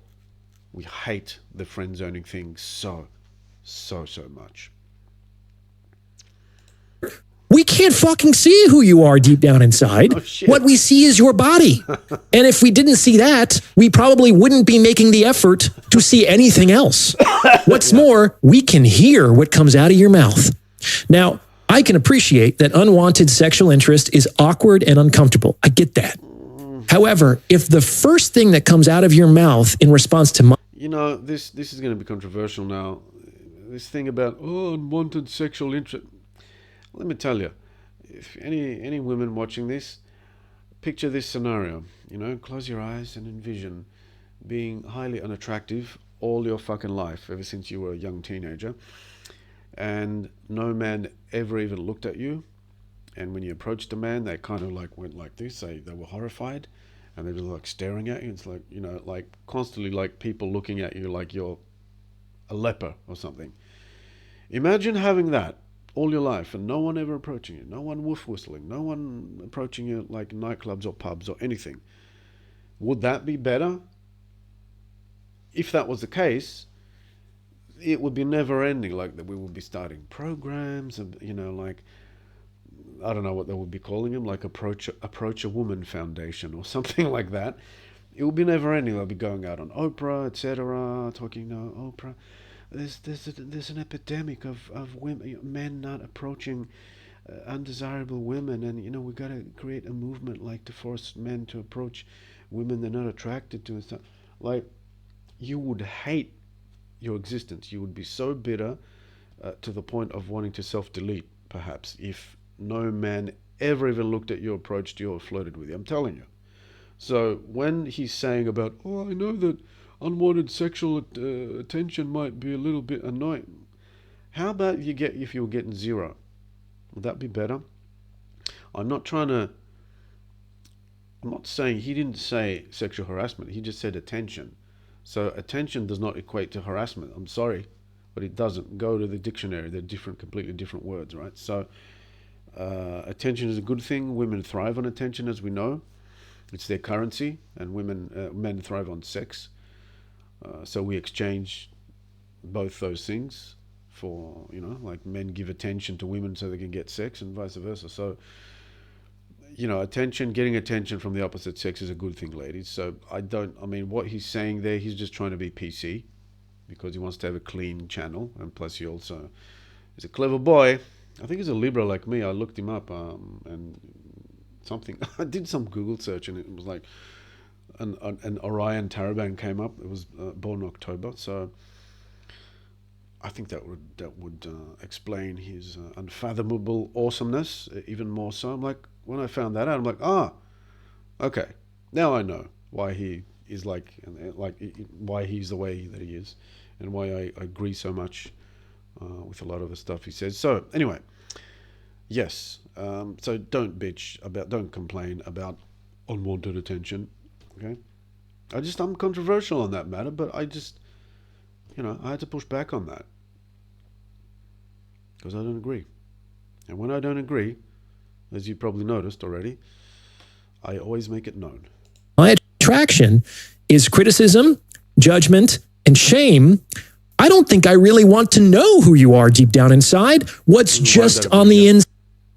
we hate the friend zoning thing so much. We can't fucking see who you are deep down inside. Oh, shit. What we see is your body. And if we didn't see that, we probably wouldn't be making the effort to see anything else. What's more, we can hear what comes out of your mouth. Now, I can appreciate that unwanted sexual interest is awkward and uncomfortable. I get that. However, if the first thing that comes out of your mouth in response to my... This is going to be controversial now. This thing about, unwanted sexual interest. Let me tell you, if any women watching this, picture this scenario. Close your eyes and envision being highly unattractive all your fucking life, ever since you were a young teenager, and no man ever even looked at you. And when you approached a man, they kind of like went like this. They were horrified, and they were like staring at you. It's like, like constantly like people looking at you like you're a leper or something. Imagine having that all your life, and no one ever approaching you, no one woof whistling, no one approaching you like nightclubs or pubs or anything. Would that be better? If that was the case, it would be never ending. Like that, we would be starting programs, and like, I don't know what they would be calling them, like approach a woman foundation or something like that. It would be never ending. They'll be going out on Oprah, etc., talking Oprah. There's an epidemic of women, men not approaching undesirable women, and we got to create a movement like to force men to approach women they're not attracted to and stuff. Like, you would hate your existence. You would be so bitter to the point of wanting to self-delete, perhaps, if no man ever even looked at you, approached you, or flirted with you. I'm telling you. So when he's saying about, I know that unwanted sexual attention might be a little bit annoying. How about if you were getting 0? Would that be better? I'm not saying, he didn't say sexual harassment. He just said attention. So attention does not equate to harassment. I'm sorry, but it doesn't. Go to the dictionary. They're completely different words, right? So attention is a good thing. Women thrive on attention, as we know. It's their currency, and men thrive on sex. So we exchange both those things for, like men give attention to women so they can get sex, and vice versa. So, getting attention from the opposite sex is a good thing, ladies. So what he's saying there, he's just trying to be PC because he wants to have a clean channel. And plus he also is a clever boy. I think he's a Libra like me. I looked him up and something, I did some Google search, and it was like, an Orion Taraban came up. It was born in October, so I think that would explain his unfathomable awesomeness even more so. I'm like, when I found that out, I'm like, okay, now I know why he is why he's the way that he is, and why I agree so much with a lot of the stuff he says. So anyway, yes, so don't complain about unwanted attention. Okay, I'm controversial on that matter, but I just, I had to push back on that because I don't agree. And when I don't agree, as you probably noticed already, I always make it known. My attraction is criticism, judgment, and shame. I don't think I really want to know who you are deep down inside. What's just on the inside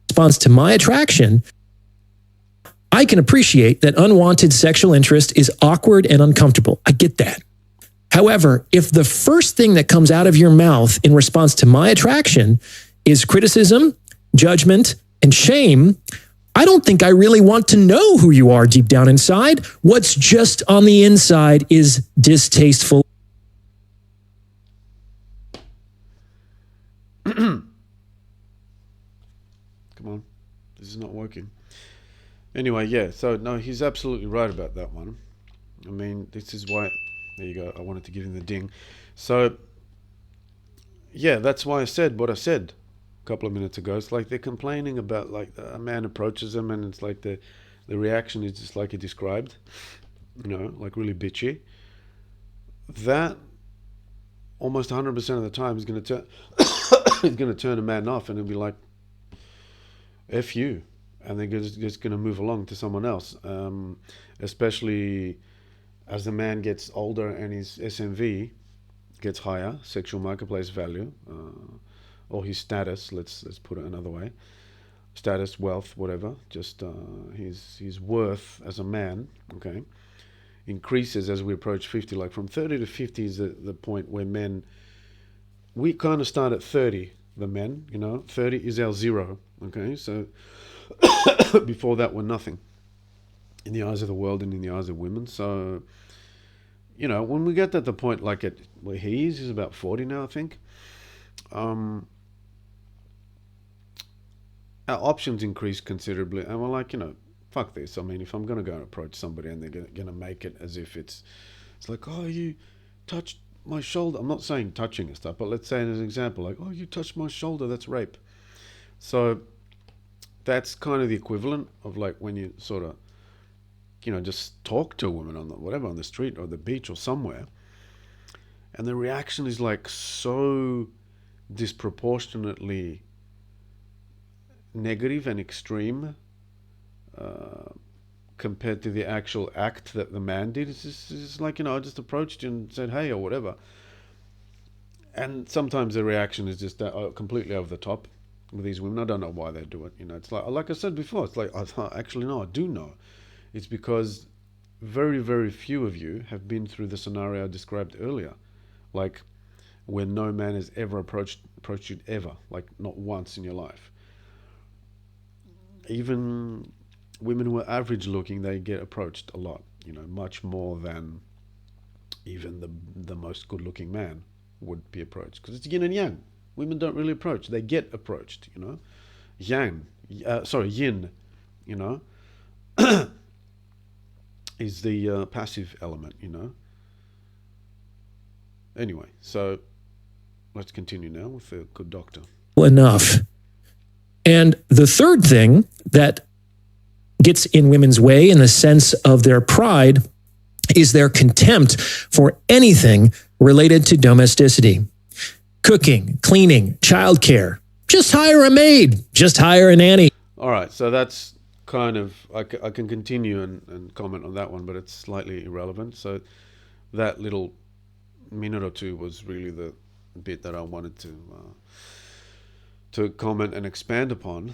response to my attraction. I can appreciate that unwanted sexual interest is awkward and uncomfortable. I get that. However, if the first thing that comes out of your mouth in response to my attraction is criticism, judgment, and shame, I don't think I really want to know who you are deep down inside. What's just on the inside is distasteful. Come on, this is not working. Anyway, yeah, so no, he's absolutely right about that one. I mean, this is why, there you go, I wanted to give him the ding. So, yeah, that's why I said what I said a couple of minutes ago. It's like they're complaining about, like, a man approaches them, and it's like the reaction is just like he described. like really bitchy, that almost 100% of the time is going to turn is going to turn a man off, and he'll be like, F you. And they're just going to move along to someone else. Especially as the man gets older and his SMV gets higher, sexual marketplace value, or his status, let's put it another way, status, wealth, whatever, just his worth as a man, okay, increases as we approach 50. Like from 30 to 50 is the point where men, we kind of start at 30, the men, 30 is our zero, okay, so before that we're nothing in the eyes of the world and in the eyes of women. So, when we get to the point like at where he's about 40 now, I think, our options increase considerably, and we're like, fuck this. I mean, if I'm going to go and approach somebody and they're going to make it as if it's like, oh, you touched my shoulder. I'm not saying touching and stuff, but let's say as an example, like, oh, you touched my shoulder, that's rape. So that's kind of the equivalent of like when you sort of, just talk to a woman on the street or the beach or somewhere, and the reaction is like so disproportionately negative and extreme compared to the actual act that the man did. It's just like, I just approached you and said hey or whatever, and sometimes the reaction is just completely over the top with these women. I don't know why they do it. It's like I said before, it's like, actually no, I do know. It's because very, very few of you have been through the scenario I described earlier, like where no man has ever approached you ever, like not once in your life. Even women who are average looking, they get approached a lot, much more than even the most good looking man would be approached, because it's yin and yang. Women don't really approach, they get approached, yin, is the passive element, Anyway, so let's continue now with the good doctor. Enough. And the third thing that gets in women's way in the sense of their pride is their contempt for anything related to domesticity. Cooking, cleaning, childcare. Just hire a maid. Just hire a nanny. All right, so that's kind of, I can continue and comment on that one, but it's slightly irrelevant. So that little minute or two was really the bit that I wanted to comment and expand upon,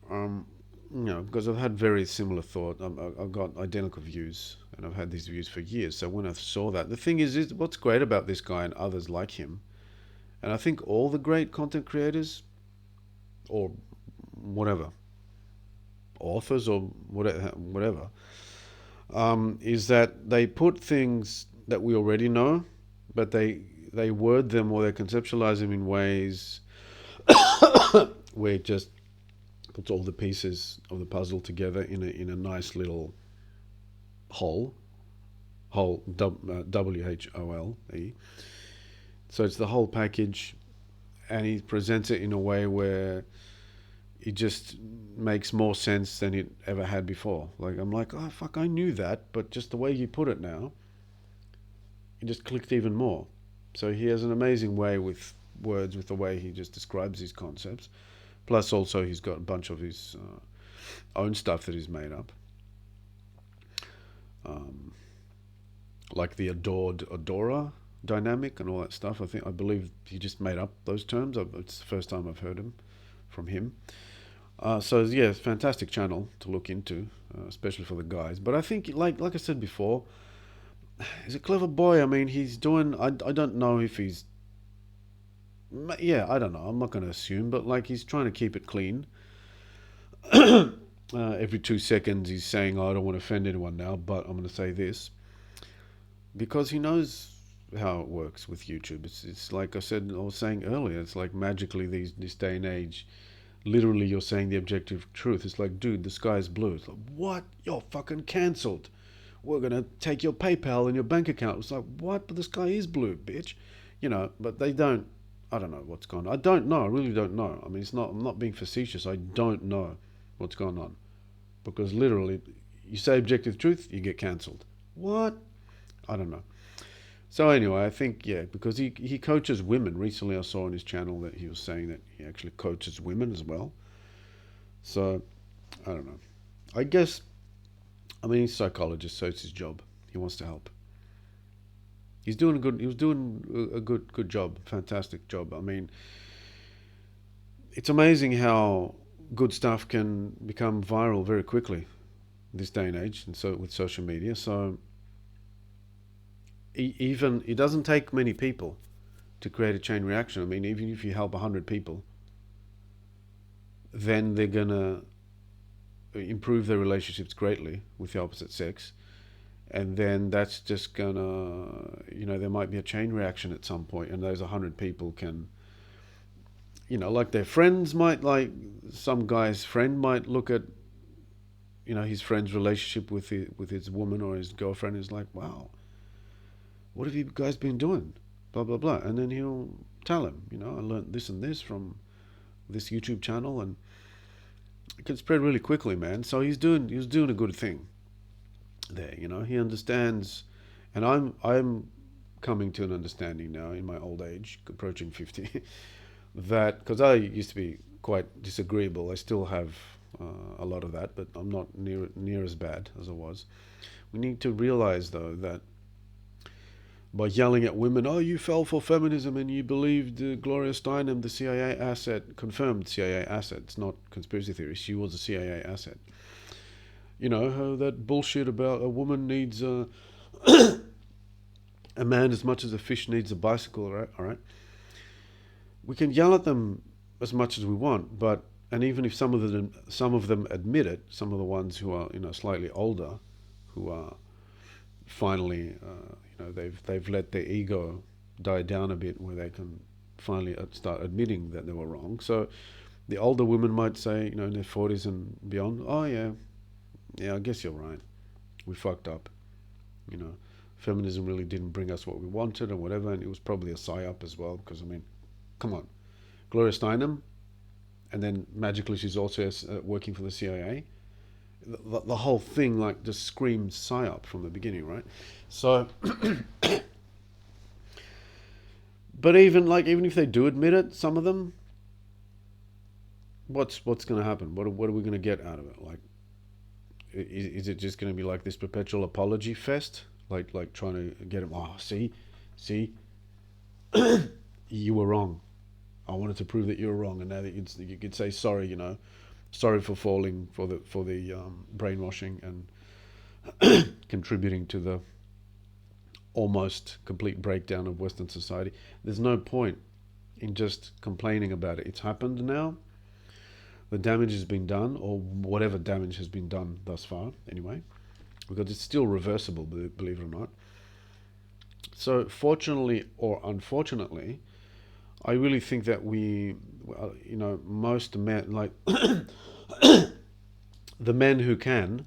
because I've had very similar thought. I've got identical views, and I've had these views for years. So when I saw that, the thing is what's great about this guy and others like him, and I think all the great content creators, or whatever, authors or whatever, is that they put things that we already know, but they word them or they conceptualize them in ways where it just puts all the pieces of the puzzle together in a nice little whole, WHOLE. So it's the whole package, and he presents it in a way where it just makes more sense than it ever had before. Like, I'm like, oh fuck, I knew that, but just the way you put it now, it just clicked even more. So he has an amazing way with words, with the way he just describes these concepts. Plus also he's got a bunch of his own stuff that he's made up. Like the adored adorer dynamic and all that stuff. I believe he just made up those terms. It's the first time I've heard from him. So yeah, it's a fantastic channel to look into, especially for the guys. But I think, like I said before, he's a clever boy. I mean, he's doing, I don't know if he's, I don't know, I'm not going to assume, but like he's trying to keep it clean. Every 2 seconds he's saying, oh, I don't want to offend anyone now, but I'm going to say this, because he knows how it works with YouTube. It's like I was saying earlier, it's like magically this day and age, literally you're saying the objective truth. It's like, dude, the sky is blue. It's like, what? You're fucking cancelled. We're going to take your PayPal and your bank account. It's like, what? But the sky is blue, bitch. But they don't, I don't know what's going on. I don't know. I really don't know. I mean, I'm not being facetious. I don't know what's going on. Because literally, you say objective truth, you get cancelled. What? I don't know. So anyway, I think, yeah, because he coaches women. Recently I saw on his channel that he was saying that he actually coaches women as well. So I don't know. I guess, I mean, he's a psychologist, so it's his job. He wants to help. He was doing a good job, fantastic job. I mean, it's amazing how good stuff can become viral very quickly this day and age, and so with social media. So even it doesn't take many people to create a chain reaction. I mean, even if you help 100 people, then they're gonna improve their relationships greatly with the opposite sex, and then that's just gonna, there might be a chain reaction at some point, and those 100 people can, like their friends might, like some guy's friend might look at, his friend's relationship with his woman or his girlfriend, is like, wow, what have you guys been doing? Blah, blah, blah. And then he'll tell him, I learned this and this from this YouTube channel, and it can spread really quickly, man. So he was doing a good thing there, he understands, and I'm coming to an understanding now in my old age, approaching 50, that, because I used to be quite disagreeable, I still have a lot of that, but I'm not near as bad as I was. We need to realize, though, that by yelling at women, oh, you fell for feminism and you believed Gloria Steinem, the CIA asset, confirmed CIA asset, it's not conspiracy theory, she was a CIA asset. That bullshit about a woman needs a man as much as a fish needs a bicycle, all right? We can yell at them as much as we want, and even if some of them admit it, some of the ones who are, slightly older, who are finally, they've let their ego die down a bit, where they can finally start admitting that they were wrong. So the older women might say, in their 40s and beyond, oh yeah, I guess you're right. We fucked up. Feminism really didn't bring us what we wanted or whatever, and it was probably a psyop as well, because, I mean, come on. Gloria Steinem, and then magically she's also working for the CIA. The whole thing, like, just screams psyop from the beginning, right? So, but even if they do admit it, some of them, what's going to happen? What are we going to get out of it? Like, is it just going to be like this perpetual apology fest, like trying to get him? Oh, see, you were wrong. I wanted to prove that you were wrong, and now that you could say sorry, sorry for falling for the brainwashing and contributing to the almost complete breakdown of Western society. There's no point in just complaining about it. It's happened now. The damage has been done, or whatever damage has been done thus far, anyway, because it's still reversible, believe it or not. So, fortunately or unfortunately, I really think that most men, like the men who can,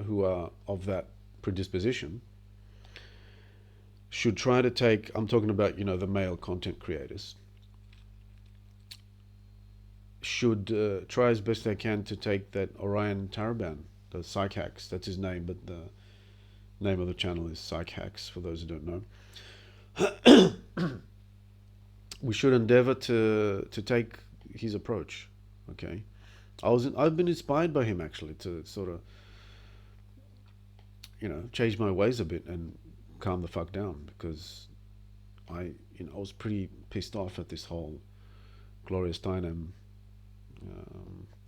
who are of that predisposition, should try to take, I'm talking about, the male content creators, should try as best they can to take that Orion Taraban, the Psychacks, that's his name, but the name of the channel is Psychacks, for those who don't know. We should endeavor to take his approach, okay? I've been inspired by him, actually, to sort of, change my ways a bit and calm the fuck down, because I was pretty pissed off at this whole Gloria Steinem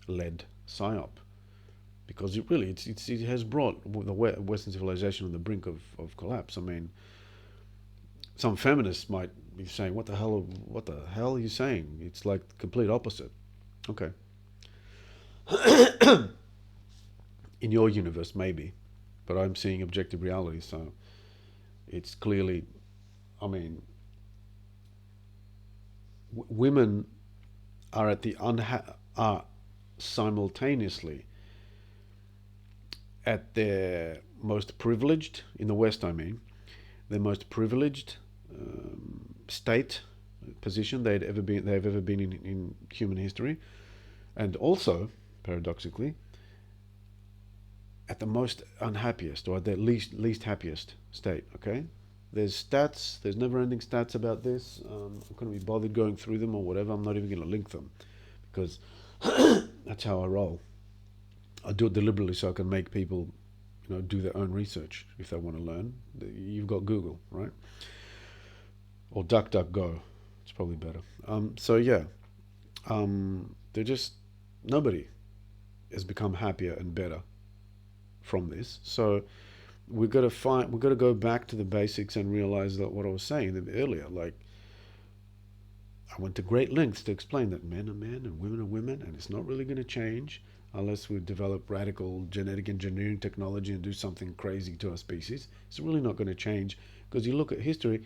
led psyop, because it has brought the Western civilization on the brink of collapse. I mean, some feminists might be saying, what the hell are you saying? It's like the complete opposite. Okay. In your universe, maybe, but I'm seeing objective reality, so it's clearly, I mean, women are are simultaneously at their most privileged, in the West, I mean, their most privileged state position they've ever been in human history, and also, paradoxically, at the most unhappiest, or at their least happiest state. Okay, there's stats. There's never-ending stats about this. I couldn't be bothered going through them or whatever. I'm not even going to link them because that's how I roll. I do it deliberately so I can make people, do their own research if they want to learn. You've got Google, right? Or DuckDuckGo. It's probably better. So yeah, they're just nobody has become happier and better from this. So we've got to go back to the basics and realize that what I was saying earlier, like I went to great lengths to explain that men are men and women are women, and it's not really going to change unless we develop radical genetic engineering technology and do something crazy to our species. It's really not going to change because you look at history,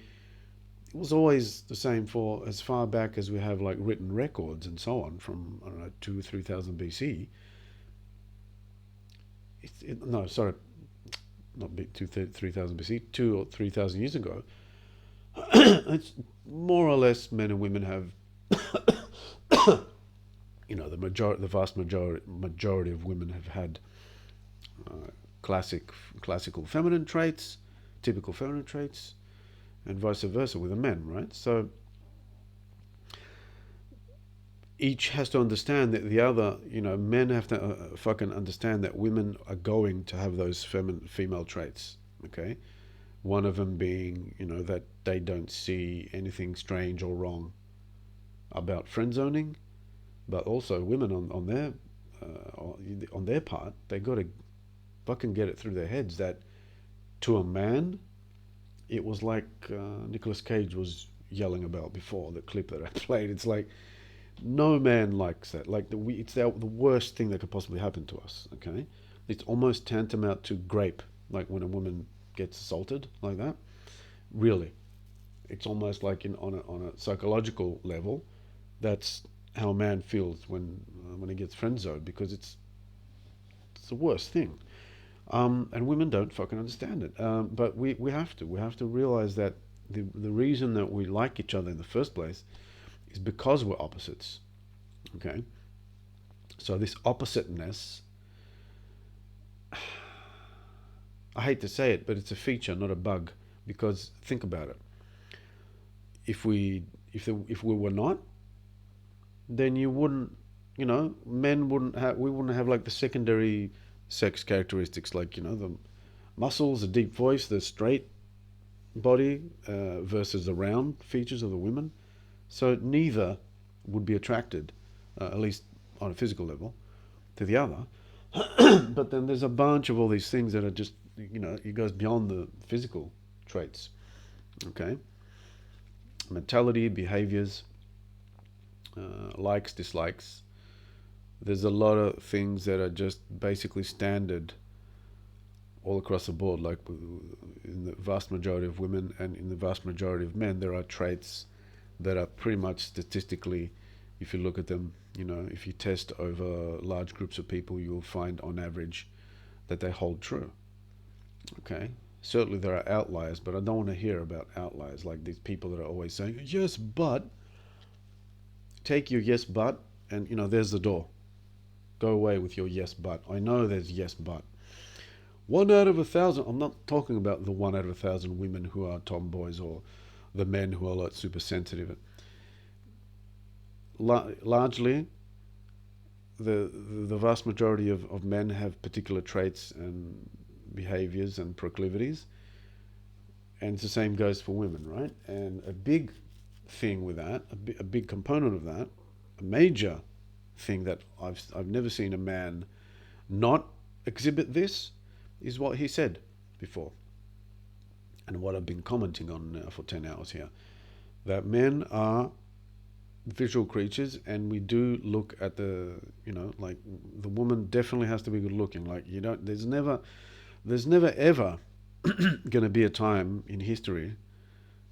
it was always the same for as far back as we have like written records and so on from, I don't know, 2 or 3,000 BC. No, sorry, not 3,000 BC, 2 or 3,000 years ago. It's more or less men and women have, the vast majority of women have had classical feminine traits, typical feminine traits, and vice versa with the men, right? So each has to understand that the other, men have to fucking understand that women are going to have those female traits, okay? One of them being, that they don't see anything strange or wrong about friend zoning, but also women on their part, they got to fucking get it through their heads that to a man, it was like Nicolas Cage was yelling about before, the clip that I played. It's like no man likes that. Like it's the worst thing that could possibly happen to us. Okay, it's almost tantamount to grape, like when a woman gets assaulted like that. Really, it's almost like on a psychological level, that's how a man feels when he gets friend zoned, because it's the worst thing. And women don't fucking understand it. But we have to realize that the reason that we like each other in the first place is because we're opposites. Okay, so this oppositeness, I hate to say it, but it's a feature, not a bug. Because think about it. If we were not, then you wouldn't, men wouldn't have, we wouldn't have like the secondary sex characteristics, like, the muscles, the deep voice, the straight body versus the round features of the women. So neither would be attracted, at least on a physical level, to the other. But then there's a bunch of all these things that are just, it goes beyond the physical traits. Okay? Mentality, behaviors, likes, dislikes. There's a lot of things that are just basically standard all across the board. Like in the vast majority of women and in the vast majority of men, there are traits that are pretty much statistically, if you look at them, if you test over large groups of people, you'll find on average that they hold true. Okay? Certainly there are outliers, but I don't want to hear about outliers, like these people that are always saying, yes, but. Take your yes, but, and, there's the door. Go away with your yes, but. I know there's yes, but. 1 out of 1,000, I'm not talking about the 1 out of 1,000 women who are tomboys or the men who are like super sensitive. Largely, the vast majority of men have particular traits and behaviors and proclivities, and the same goes for women, right? And a big thing with that, a big component of that, a major thing that I've never seen a man not exhibit this, is what he said before, and what I've been commenting on now for 10 hours here, that men are visual creatures, and we do look at the, like the woman definitely has to be good looking. Like there's never ever going to be a time in history,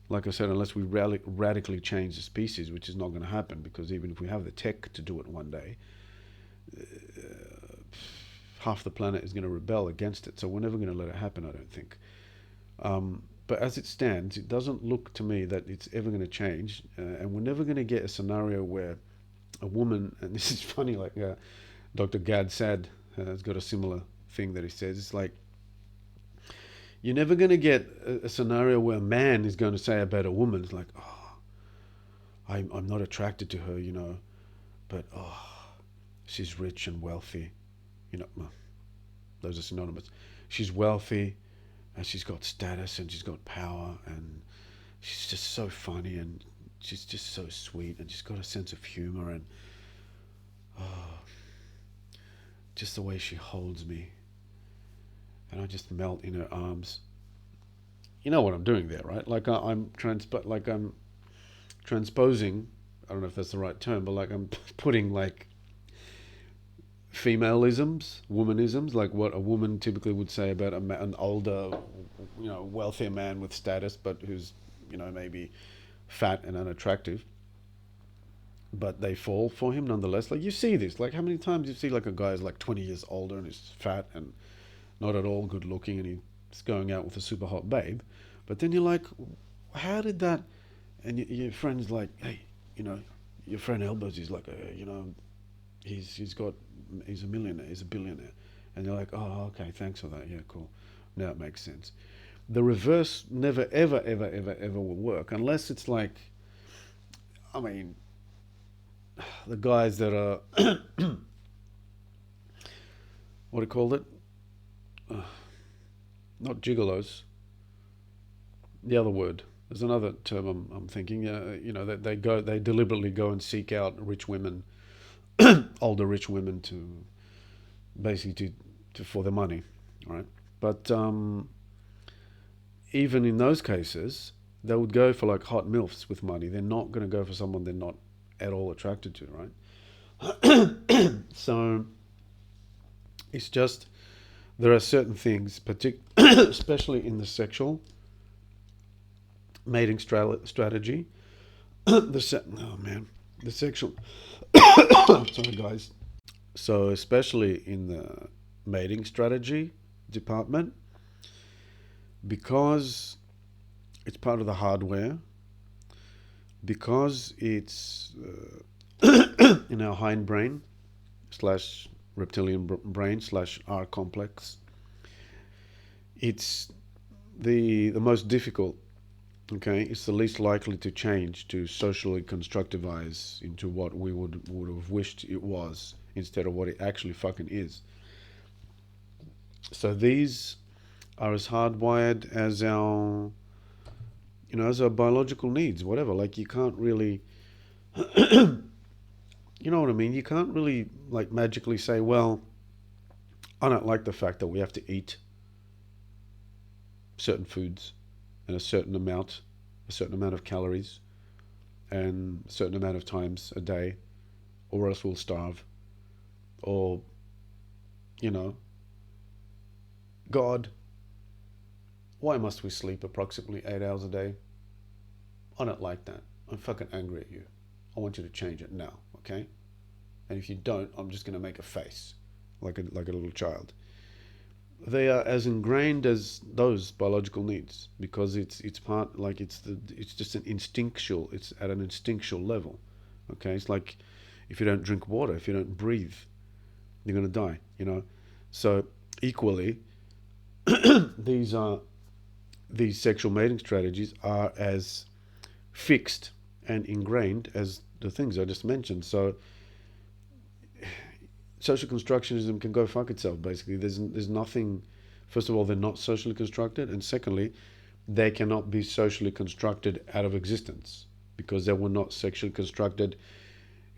like I said, unless we radically change the species, which is not going to happen, because even if we have the tech to do it one day, half the planet is going to rebel against it. So we're never going to let it happen, I don't think. But as it stands, it doesn't look to me that it's ever going to change. And we're never going to get a scenario where a woman, and this is funny, like Dr. Gad Sad has got a similar thing that he says. It's like, you're never going to get a scenario where a man is going to say about a woman, it's like, oh, I'm not attracted to her, you know, but oh, she's rich and wealthy. You know, well, those are synonymous. She's wealthy and she's got status and she's got power and she's just so funny and she's just so sweet and she's got a sense of humor and oh, just the way she holds me. And I just melt in her arms. You know what I'm doing there, right? Like I'm transposing. I don't know if that's the right term, but like I'm putting like femaleiisms, womanisms, like what a woman typically would say about an older, you know, wealthier man with status, but who's, you know, maybe fat and unattractive. But they fall for him nonetheless. Like you see this, like how many times you see like a guy who's like 20 years older and he's fat and not at all good looking and he's going out with a super hot babe. But then you're like, how did that? And your friend's like, hey, you know, your friend Elbows, he's like, you know, he's a millionaire, he's a billionaire. And you're like, oh, okay, thanks for that. Yeah, cool. Now it makes sense. The reverse never, ever, ever, ever, ever will work unless it's like, I mean, the guys that are, what do you call it? Not gigolos. The other word. There's another term I'm thinking. You know, they deliberately go and seek out rich women, older rich women to basically to for their money, right? But even in those cases, they would go for like hot milfs with money. They're not going to go for someone they're not at all attracted to, right? So it's just there are certain things, especially in the sexual mating strategy. The sexual. Sorry, guys. So especially in the mating strategy department, because it's part of the hardware, because it's in our hindbrain / reptilian brain / R complex, it's the most difficult. Okay, it's the least likely to change, to socially constructivize into what we would have wished it was instead of what it actually fucking is. So these are as hardwired as our, you know, as our biological needs, whatever. Like you can't really, you know what I mean? You can't really like magically say, well, I don't like the fact that we have to eat certain foods and a certain amount of calories and a certain amount of times a day, or else we'll starve. Or, you know, God, why must we sleep approximately 8 hours a day? I don't like that. I'm fucking angry at you. I want you to change it now, okay? And if you don't, I'm just going to make a face like a little child. They are as ingrained as those biological needs because it's part, like it's just an instinctual. It's at an instinctual level, okay? It's like if you don't drink water, if you don't breathe, you're gonna die, you know. So equally, these sexual mating strategies are as fixed and ingrained as the things I just mentioned. So social constructionism can go fuck itself, basically. There's nothing. First of all, they're not socially constructed, and secondly, they cannot be socially constructed out of existence because they were not sexually constructed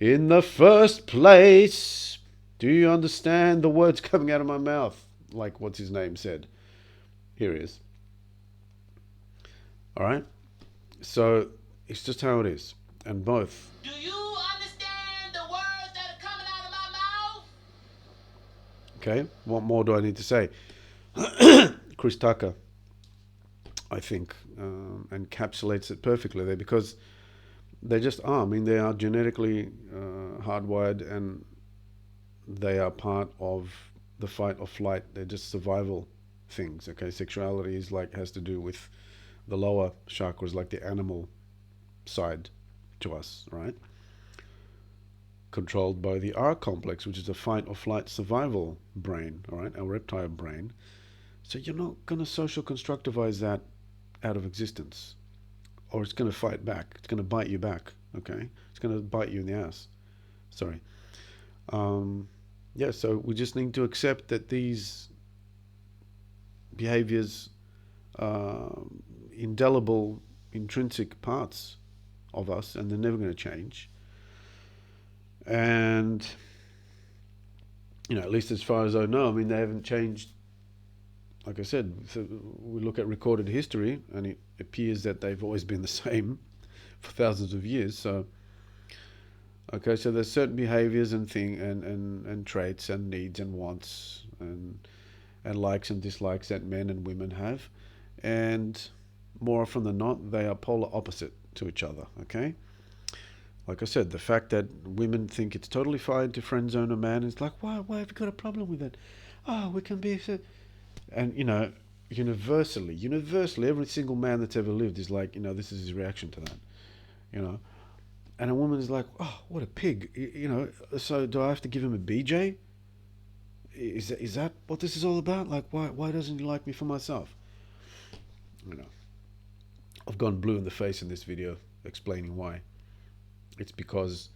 in the first place. Do you understand the words coming out of my mouth? Like what's his name said. Here he is. All right. So it's just how it is, and both. Do you understand the words that are coming out of my mouth? Okay, what more do I need to say? Chris Tucker, I think, encapsulates it perfectly there because they just are. I mean, they are genetically hardwired and they are part of the fight or flight. They're just survival things, okay? Sexuality is like, has to do with the lower chakras, like the animal side to us, right? controlled by the R complex, which is a fight or flight survival brain, all right, our reptile brain. So you're not going to social constructivize that out of existence, or it's going to fight back. It's going to bite you back, okay? It's going to bite you in the ass. Sorry. Yeah, so we just need to accept that these behaviors are indelible, intrinsic parts of us, and they're never going to change. And, you know, at least as far as I know, I mean, they haven't changed. Like I said, so we look at recorded history, and it appears that they've always been the same for thousands of years. So, okay, so there's certain behaviors and and traits and needs and wants and likes and dislikes that men and women have, and more often than not, they are polar opposite to each other. Okay. Like I said, the fact that women think it's totally fine to friend zone a man is like, why have you got a problem with it? Oh, we can be so. And, you know, universally, every single man that's ever lived is like, you know, this is his reaction to that, you know. And a woman is like, oh, what a pig, you know, so do I have to give him a BJ? Is that what this is all about? Like, why doesn't he like me for myself? You know, I've gone blue in the face in this video explaining why. It's because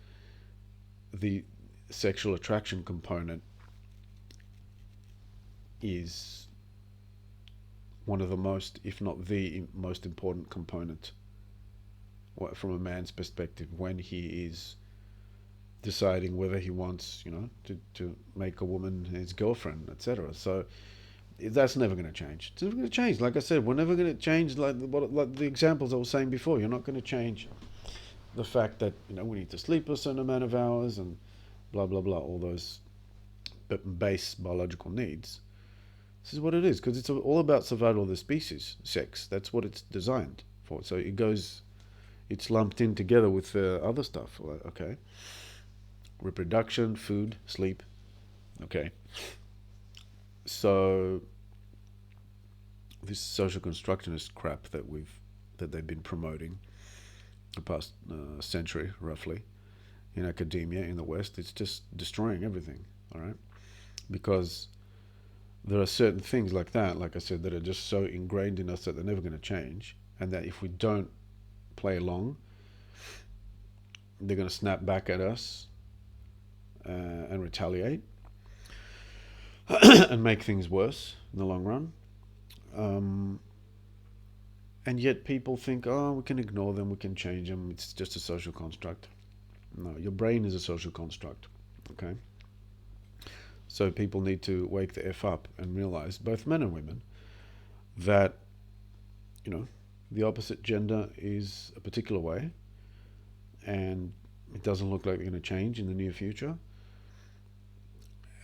the sexual attraction component is one of the most, if not the most important component from a man's perspective when he is deciding whether he wants, you know, to make a woman his girlfriend, etc. So that's never going to change. It's never going to change. Like I said, we're never going to change, like the examples I was saying before. You're not going to change the fact that, you know, we need to sleep a certain amount of hours and blah, blah, blah, all those base biological needs. This is what it is, because it's all about survival of the species, sex. That's what it's designed for. So it's lumped in together with other stuff, okay? Reproduction, food, sleep, okay? So this social constructionist crap that they've been promoting the past century, roughly, in academia in the West, it's just destroying everything, all right? Because there are certain things like that, like I said, that are just so ingrained in us that they're never going to change, and that if we don't play along, they're going to snap back at us and retaliate and make things worse in the long run. And yet people think, oh, we can ignore them, we can change them, it's just a social construct. No, your brain is a social construct, okay? So people need to wake the F up and realize, both men and women, that, you know, the opposite gender is a particular way, and it doesn't look like they're going to change in the near future.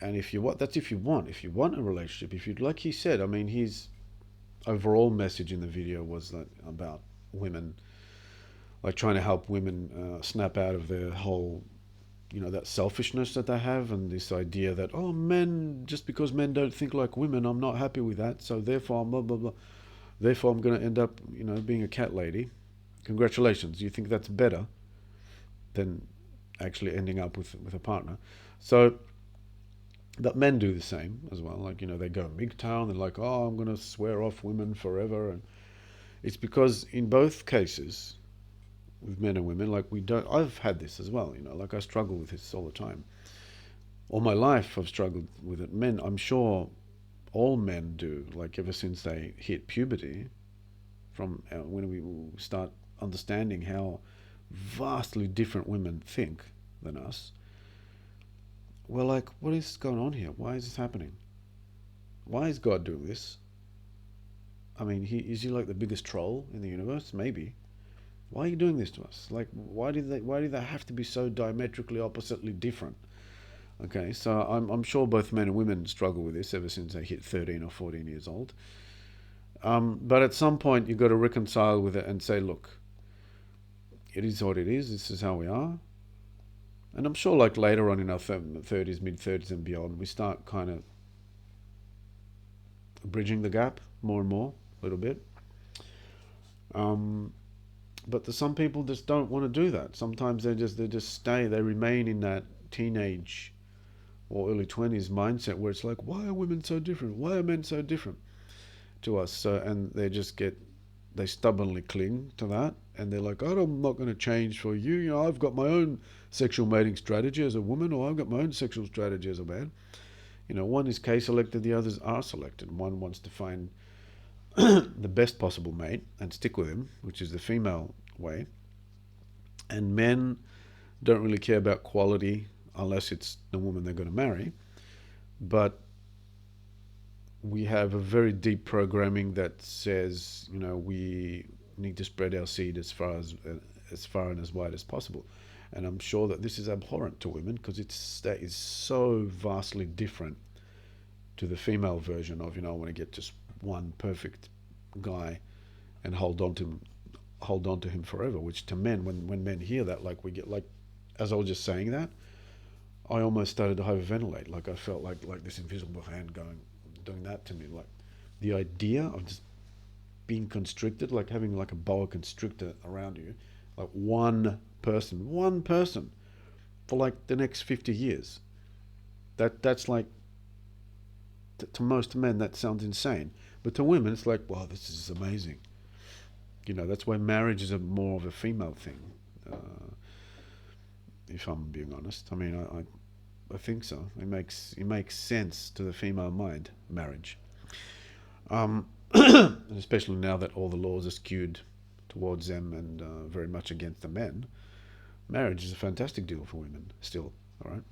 And if you want a relationship, if you'd, like he said, I mean, his overall message in the video was that about women, like trying to help women snap out of their whole, you know, that selfishness that they have, and this idea that, oh, men, just because men don't think like women, I'm not happy with that, so therefore I'm blah, blah, blah. Therefore I'm going to end up, you know, being a cat lady. Congratulations. You think that's better than actually ending up with a partner. So that men do the same as well. Like, you know, they go MGTOW, they're like, oh, I'm going to swear off women forever. And it's because in both cases, with men and women, like I've had this as well, you know, like I struggle with this all the time. All my life I've struggled with it. Men, I'm sure all men do, like ever since they hit puberty, from when we start understanding how vastly different women think than us. We're like, what is going on here? Why is this happening? Why is God doing this? I mean, is he like the biggest troll in the universe? Maybe. Why are you doing this to us? Like, why do they have to be so diametrically oppositely different? Okay, so I'm sure both men and women struggle with this ever since they hit 13 or 14 years old. But at some point you've got to reconcile with it and say, look, it is what it is. This is how we are. And I'm sure like later on in our 30s, mid-30s and beyond, we start kind of bridging the gap more and more, a little bit. But some people just don't want to do that. Sometimes they remain in that teenage or early 20s mindset where it's like, why are women so different? Why are men so different to us? So, and they stubbornly cling to that, and they're like, I'm not going to change for you. You know, I've got my own sexual mating strategy as a woman, or I've got my own sexual strategy as a man. You know, one is K-selected, the others are selected. One wants to find the best possible mate and stick with him, which is the female way. And men don't really care about quality unless it's the woman they're going to marry. But we have a very deep programming that says, you know, we need to spread our seed as far and as wide as possible. And I'm sure that this is abhorrent to women because that is so vastly different to the female version of, you know, I want to get just one perfect guy and hold on to him forever. Which to men, when men hear that, like we get like, as I was just saying that, I almost started to hyperventilate. Like I felt like this invisible hand doing that to me. Like the idea of just being constricted, like having like a boa constrictor around you, like one person for like the next 50 years. That's like, to most men that sounds insane, but to women it's like, wow, this is amazing. You know, that's why marriage is more of a female thing. If I'm being honest, I mean, I think so. It makes sense to the female mind, marriage. And especially now that all the laws are skewed towards them and very much against the men, marriage is a fantastic deal for women still, all right?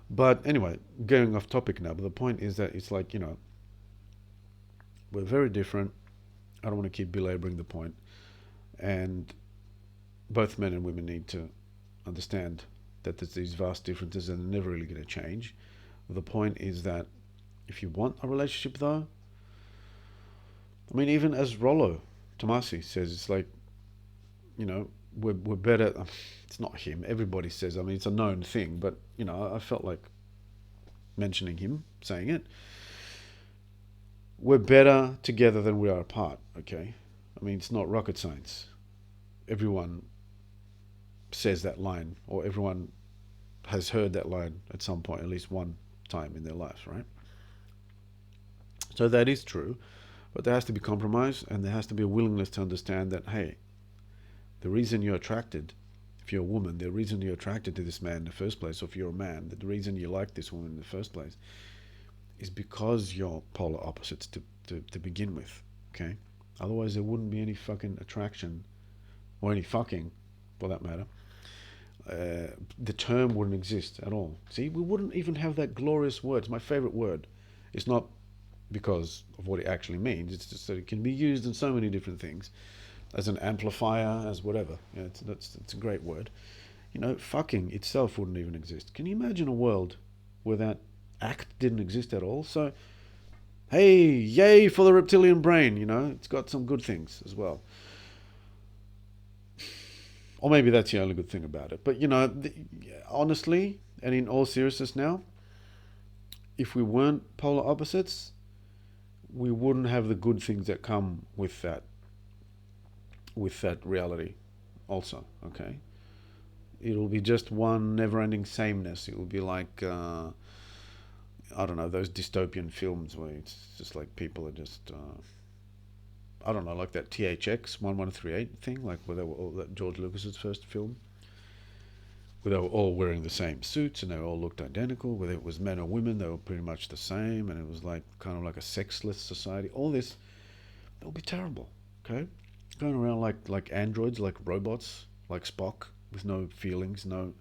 But anyway, going off topic now, but the point is that it's like, you know, we're very different. I don't want to keep belaboring the point. And both men and women need to understand that there's these vast differences and they're never really going to change. The point is that if you want a relationship though, I mean, even as Rollo Tomasi says, it's like, you know, we're better. It's not him. Everybody says, I mean, it's a known thing, but, you know, I felt like mentioning him, saying it. We're better together than we are apart, okay? I mean, it's not rocket science. Everyone says that line, or everyone has heard that line at some point, at least one time in their lives, right? So that is true, but there has to be compromise, and there has to be a willingness to understand that, hey, the reason you're attracted, if you're a woman, the reason you're attracted to this man in the first place, or if you're a man, the reason you like this woman in the first place is because you're polar opposites to begin with, okay? Otherwise there wouldn't be any fucking attraction, or any fucking, for that matter. The term wouldn't exist at all. See, we wouldn't even have that glorious word. It's my favorite word. It's not because of what it actually means. It's just that it can be used in so many different things, as an amplifier, as whatever. You know, it's a great word. You know, fucking itself wouldn't even exist. Can you imagine a world where that act didn't exist at all? So, hey, yay for the reptilian brain. You know, it's got some good things as well. Or maybe that's the only good thing about it. But, you know, honestly, and in all seriousness now, if we weren't polar opposites, we wouldn't have the good things that come with that reality also, okay? It'll be just one never-ending sameness. It will be like, I don't know, those dystopian films where it's just like people are just... I don't know, like that THX 1138 thing, like where they were all, that George Lucas's first film, where they were all wearing the same suits and they all looked identical. Whether it was men or women, they were pretty much the same, and it was like kind of like a sexless society. All this, it'll be terrible, okay? Going around like androids, like robots, like Spock, with no feelings, no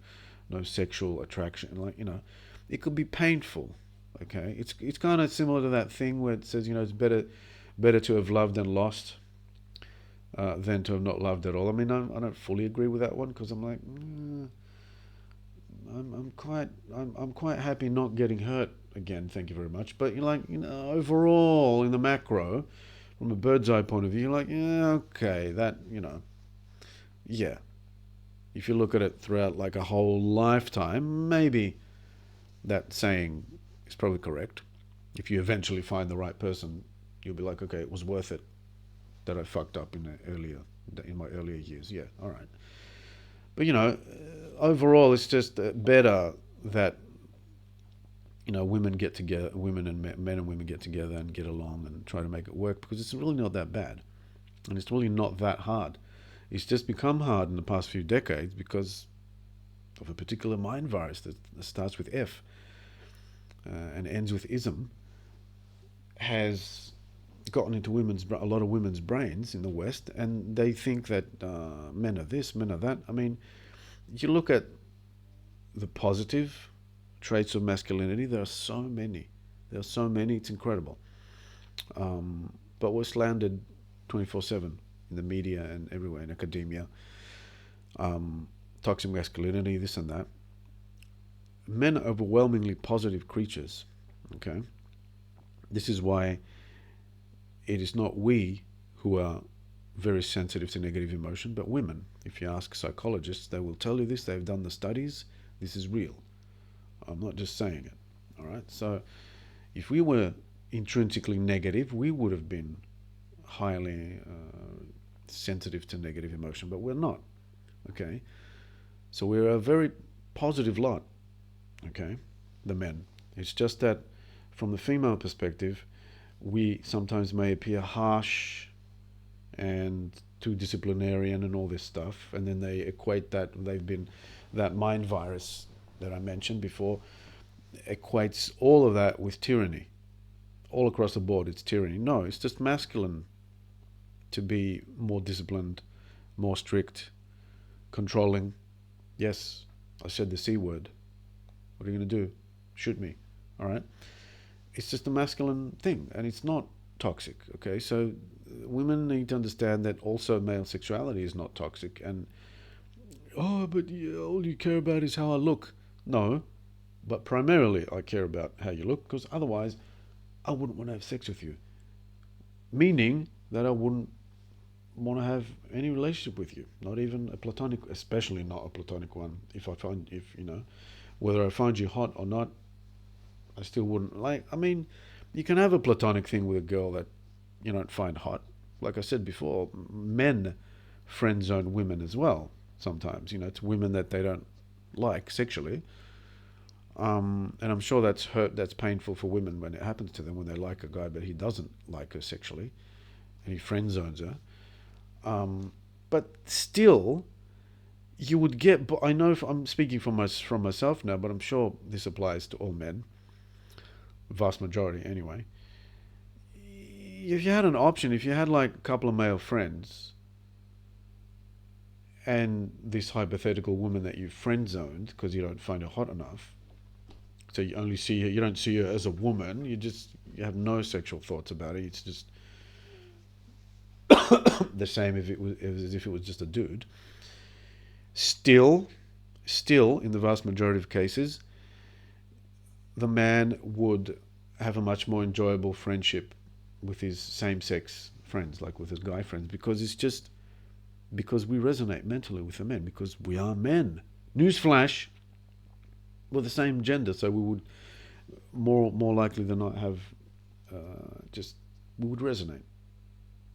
sexual attraction, like, you know, it could be painful, okay? It's kind of similar to that thing where it says, you know, it's better to have loved and lost than to have not loved at all. I mean, I don't fully agree with that one, because I'm like, I'm quite happy not getting hurt again. Thank you very much. But you're like, you know, overall in the macro, from a bird's eye point of view, you're like, yeah, okay, that, you know, yeah. If you look at it throughout like a whole lifetime, maybe that saying is probably correct. If you eventually find the right person, you'll be like, okay, it was worth it that I fucked up in my earlier years. Yeah, all right. But, you know, overall, it's just better that women get together, women and men and women get together and get along and try to make it work, because it's really not that bad, and it's really not that hard. It's just become hard in the past few decades because of a particular mind virus that starts with F and ends with ism, has gotten into a lot of women's brains in the West, and they think that men are this, men are that. I mean, you look at the positive traits of masculinity, there are so many. It's incredible. But we're slandered 24/7 in the media and everywhere, in academia. Toxic masculinity, this and that. Men are overwhelmingly positive creatures, okay? This is why it is not we who are very sensitive to negative emotion, but women. If you ask psychologists, they will tell you this. They've done the studies. This is real. I'm not just saying it, all right? So if we were intrinsically negative, we would have been highly sensitive to negative emotion, but we're not, okay? So we're a very positive lot, okay, the men. It's just that from the female perspective, we sometimes may appear harsh and too disciplinarian and all this stuff, and then they equate that mind virus that I mentioned before equates all of that with tyranny. All across the board, it's tyranny. No, it's just masculine to be more disciplined, more strict, controlling. Yes, I said the C word. What are you going to do? Shoot me. All right? It's just a masculine thing, and it's not toxic, okay? So women need to understand that also male sexuality is not toxic. And, but all you care about is how I look. No, but primarily I care about how you look, because otherwise I wouldn't want to have sex with you. Meaning that I wouldn't want to have any relationship with you, not even a platonic, especially not a platonic one. Whether I find you hot or not, I still wouldn't like. I mean, you can have a platonic thing with a girl that you don't find hot. Like I said before, men friend zone women as well sometimes. It's women that they don't like sexually. And I'm sure that's painful for women when it happens to them, when they like a guy but he doesn't like her sexually and he friend zones her. But still, you would get. I know I'm speaking from myself now, but I'm sure this applies to all men, vast majority anyway. If you had an option, if you had like a couple of male friends, and this hypothetical woman that you friend zoned because you don't find her hot enough, so you only see her, you don't see her as a woman, you have no sexual thoughts about it. It's just the same as if it was just a dude. Still, in the vast majority of cases, the man would have a much more enjoyable friendship with his same-sex friends, like with his guy friends, because we resonate mentally with the men, because we are men. Newsflash, we're the same gender, so we would more likely than not have we would resonate.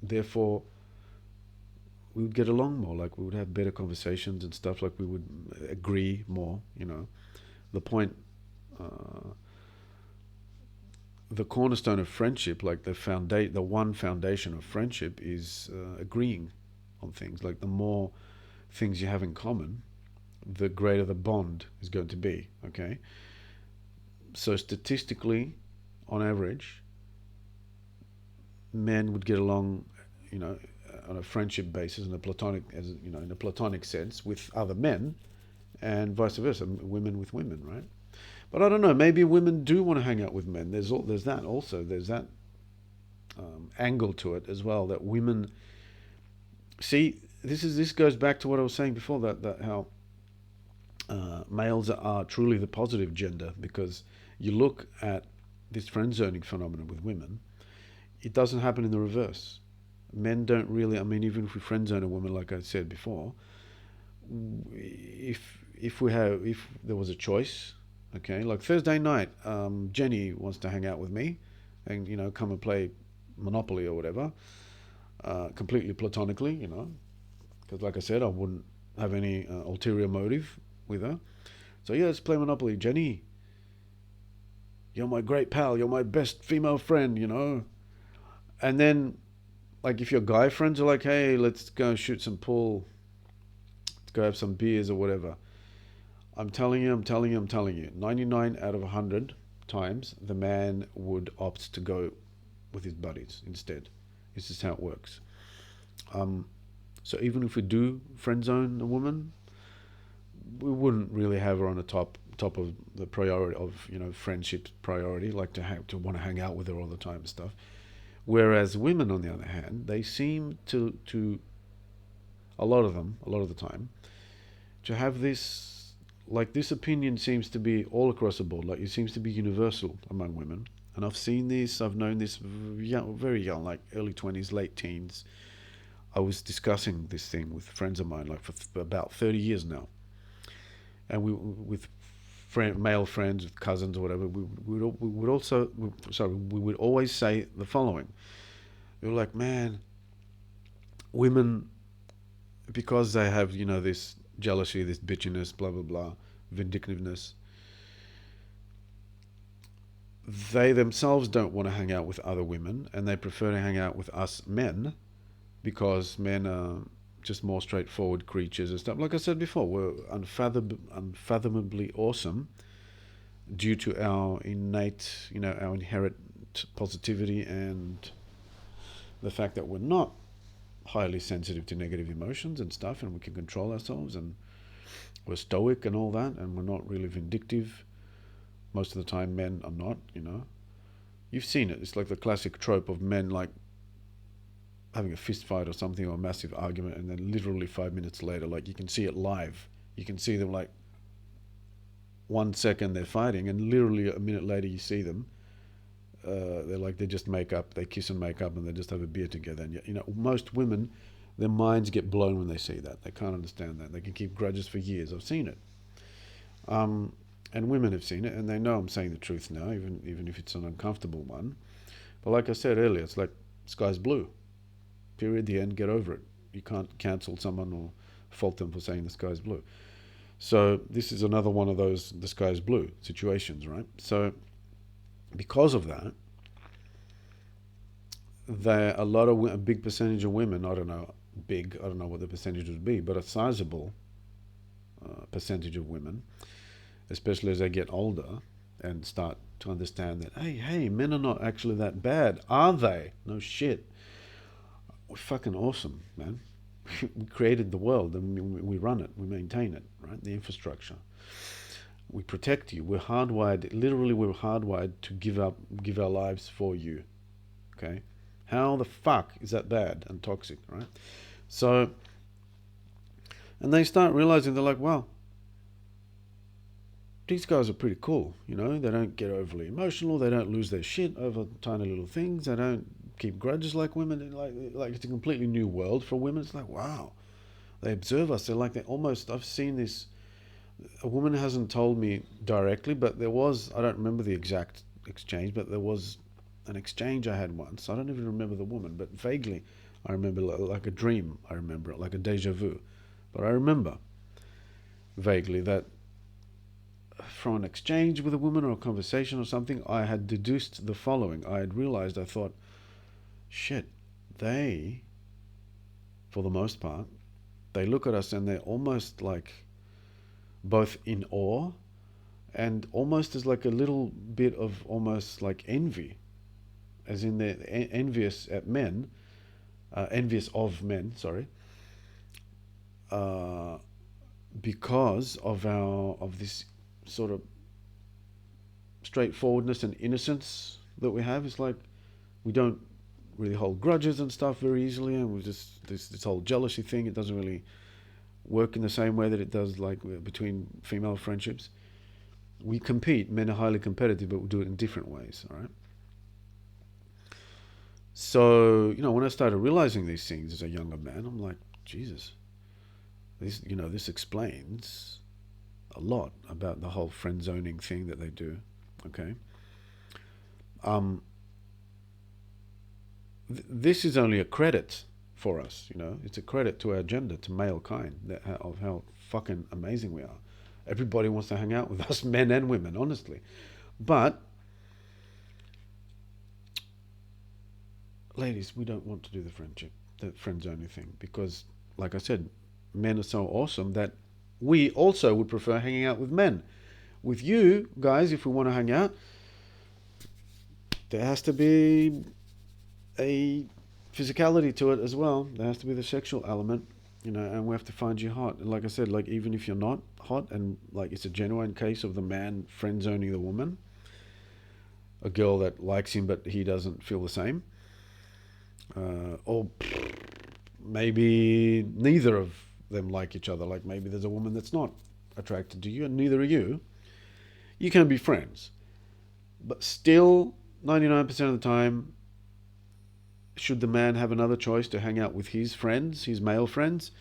Therefore, we would get along more, like we would have better conversations and stuff, like we would agree more, The point, the cornerstone of friendship, like the one foundation of friendship is agreeing on things. Like the more things you have in common, the greater the bond is going to be, okay? So statistically, on average, men would get along, on a friendship basis, in a platonic sense, with other men, and vice versa, women with women, right? But I don't know. Maybe women do want to hang out with men. There's that also. There's that angle to it as well. That women see. This goes back to what I was saying before. That how males are truly the positive gender, because you look at this friend zoning phenomenon with women. It doesn't happen in the reverse. Men don't really. I mean, even if we friend zone a woman, like I said before, if there was a choice, okay, like Thursday night, Jenny wants to hang out with me, and come and play Monopoly or whatever, completely platonically, because like I said, I wouldn't have any ulterior motive with her. So yeah, let's play Monopoly. Jenny, you're my great pal. You're my best female friend, you know. And then, like, if your guy friends are like, hey, let's go shoot some pool, let's go have some beers or whatever. I'm telling you, 99 out of 100 times, the man would opt to go with his buddies instead. This is how it works. So even if we do friend zone a woman, we wouldn't really have her on the top of the priority of, you know, friendship priority, like to want to hang out with her all the time and stuff. Whereas women, on the other hand, they seem to a lot of the time, to have this, like, this opinion seems to be all across the board. Like, it seems to be universal among women. And I've seen this, I've known this very young, like early 20s, late teens. I was discussing this thing with friends of mine, like for about 30 years now. And we, with male friends, with cousins or whatever, we would always say the following. We were like, man, women, because they have, you know, this jealousy, this bitchiness, blah, blah, blah, vindictiveness, they themselves don't want to hang out with other women, and they prefer to hang out with us men, because men are just more straightforward creatures and stuff. Like I said before, we're unfathomably awesome due to our innate, you know, our inherent positivity and the fact that we're not highly sensitive to negative emotions and stuff, and we can control ourselves, and we're stoic and all that, and we're not really vindictive. Most of the time men are not, you know. You've seen it. It's like the classic trope of men, like, having a fist fight or something, or a massive argument, and then literally 5 minutes later, like, you can see it live. You can see them, like, 1 second they're fighting, and literally a minute later you see them. They just make up, they kiss and make up, and they just have a beer together. And, you know, most women, their minds get blown when they see that. They can't understand that. They can keep grudges for years. I've seen it. And women have seen it, and they know I'm saying the truth now, even if it's an uncomfortable one. But like I said earlier, it's like sky's blue. Period. The end. Get over it. You can't cancel someone or fault them for saying the sky's blue. So this is another one of those the sky's blue situations, right? So because of that, a big percentage of women, I don't know what the percentage would be, but a sizable percentage of women, especially as they get older and start to understand that, hey, men are not actually that bad, are they? No shit. We're fucking awesome, man. We created the world, and we run it, we maintain it, right? The infrastructure. We protect you. We're hardwired, literally we're hardwired to give our lives for you. Okay? How the fuck is that bad and toxic, right? So, and they start realizing, they're like, well, these guys are pretty cool, you know. They don't get overly emotional. They don't lose their shit over tiny little things. They don't keep grudges like women. Like it's a completely new world for women. It's like, wow. They observe us. They're like, I've seen this. A woman hasn't told me directly, but there was, I don't remember the exact exchange, but there was an exchange I had once. I don't even remember the woman, but vaguely I remember, like a dream. I remember it, like a deja vu. But I remember vaguely that from an exchange with a woman or a conversation or something, I had deduced the following. I had realized, I thought, shit, they, for the most part, they look at us and they're almost like both in awe and almost as like a little bit of almost like envy, as in they're envious at men, envious of men, sorry, because of this sort of straightforwardness and innocence that we have. It's like we don't really hold grudges and stuff very easily, and we just this whole jealousy thing, it doesn't really work in the same way that it does like between female friendships. We compete, men are highly competitive, but we do it in different ways, all right? So, you know, when I started realizing these things as a younger man, I'm like, Jesus, this explains a lot about the whole friend zoning thing that they do. Okay. This is only a credit for us, you know. It's a credit to our gender, to male kind, of how fucking amazing we are Everybody wants to hang out with us, men and women, honestly. But ladies, we don't want to do the friend zoning thing, because, like I said, men are so awesome that we also would prefer hanging out with men. With you guys, if we want to hang out, there has to be a physicality to it as well. There has to be the sexual element, and we have to find you hot. And like I said, like, even if you're not hot, and like it's a genuine case of the man friend zoning the woman, a girl that likes him but he doesn't feel the same, or maybe neither of them like each other. Like, maybe there's a woman that's not attracted to you and neither are you. You can be friends, but still 99% of the time, should the man have another choice to hang out with his friends, his male friends,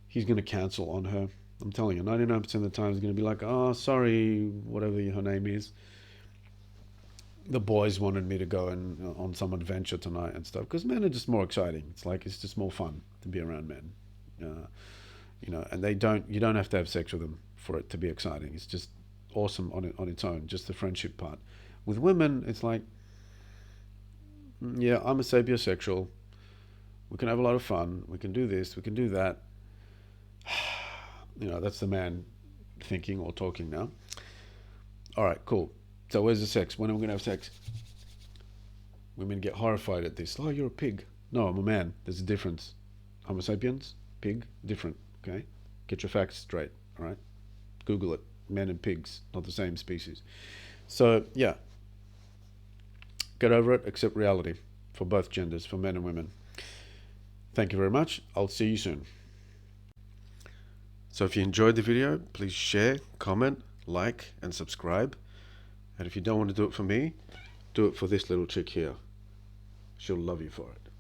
he's going to cancel on her. I'm telling you, 99% of the time he's going to be like, oh, sorry, whatever her name is, the boys wanted me to go on some adventure tonight and stuff, because men are just more exciting. It's just more fun to be around men, and you don't have to have sex with them for it to be exciting. It's just awesome on its own, just the friendship part. With women, it's like, yeah, I'm a sapiosexual. We can have a lot of fun. We can do this. We can do that. That's the man thinking or talking now. All right, cool. So where's the sex? When are we going to have sex? Women get horrified at this. Oh, you're a pig. No, I'm a man. There's a difference. Homo sapiens, pig, different. Okay? Get your facts straight. All right? Google it. Men and pigs, not the same species. So, yeah. Get over it. Accept reality for both genders, for men and women. Thank you very much. I'll see you soon. So if you enjoyed the video, please share, comment, like, and subscribe. And if you don't want to do it for me, do it for this little chick here. She'll love you for it.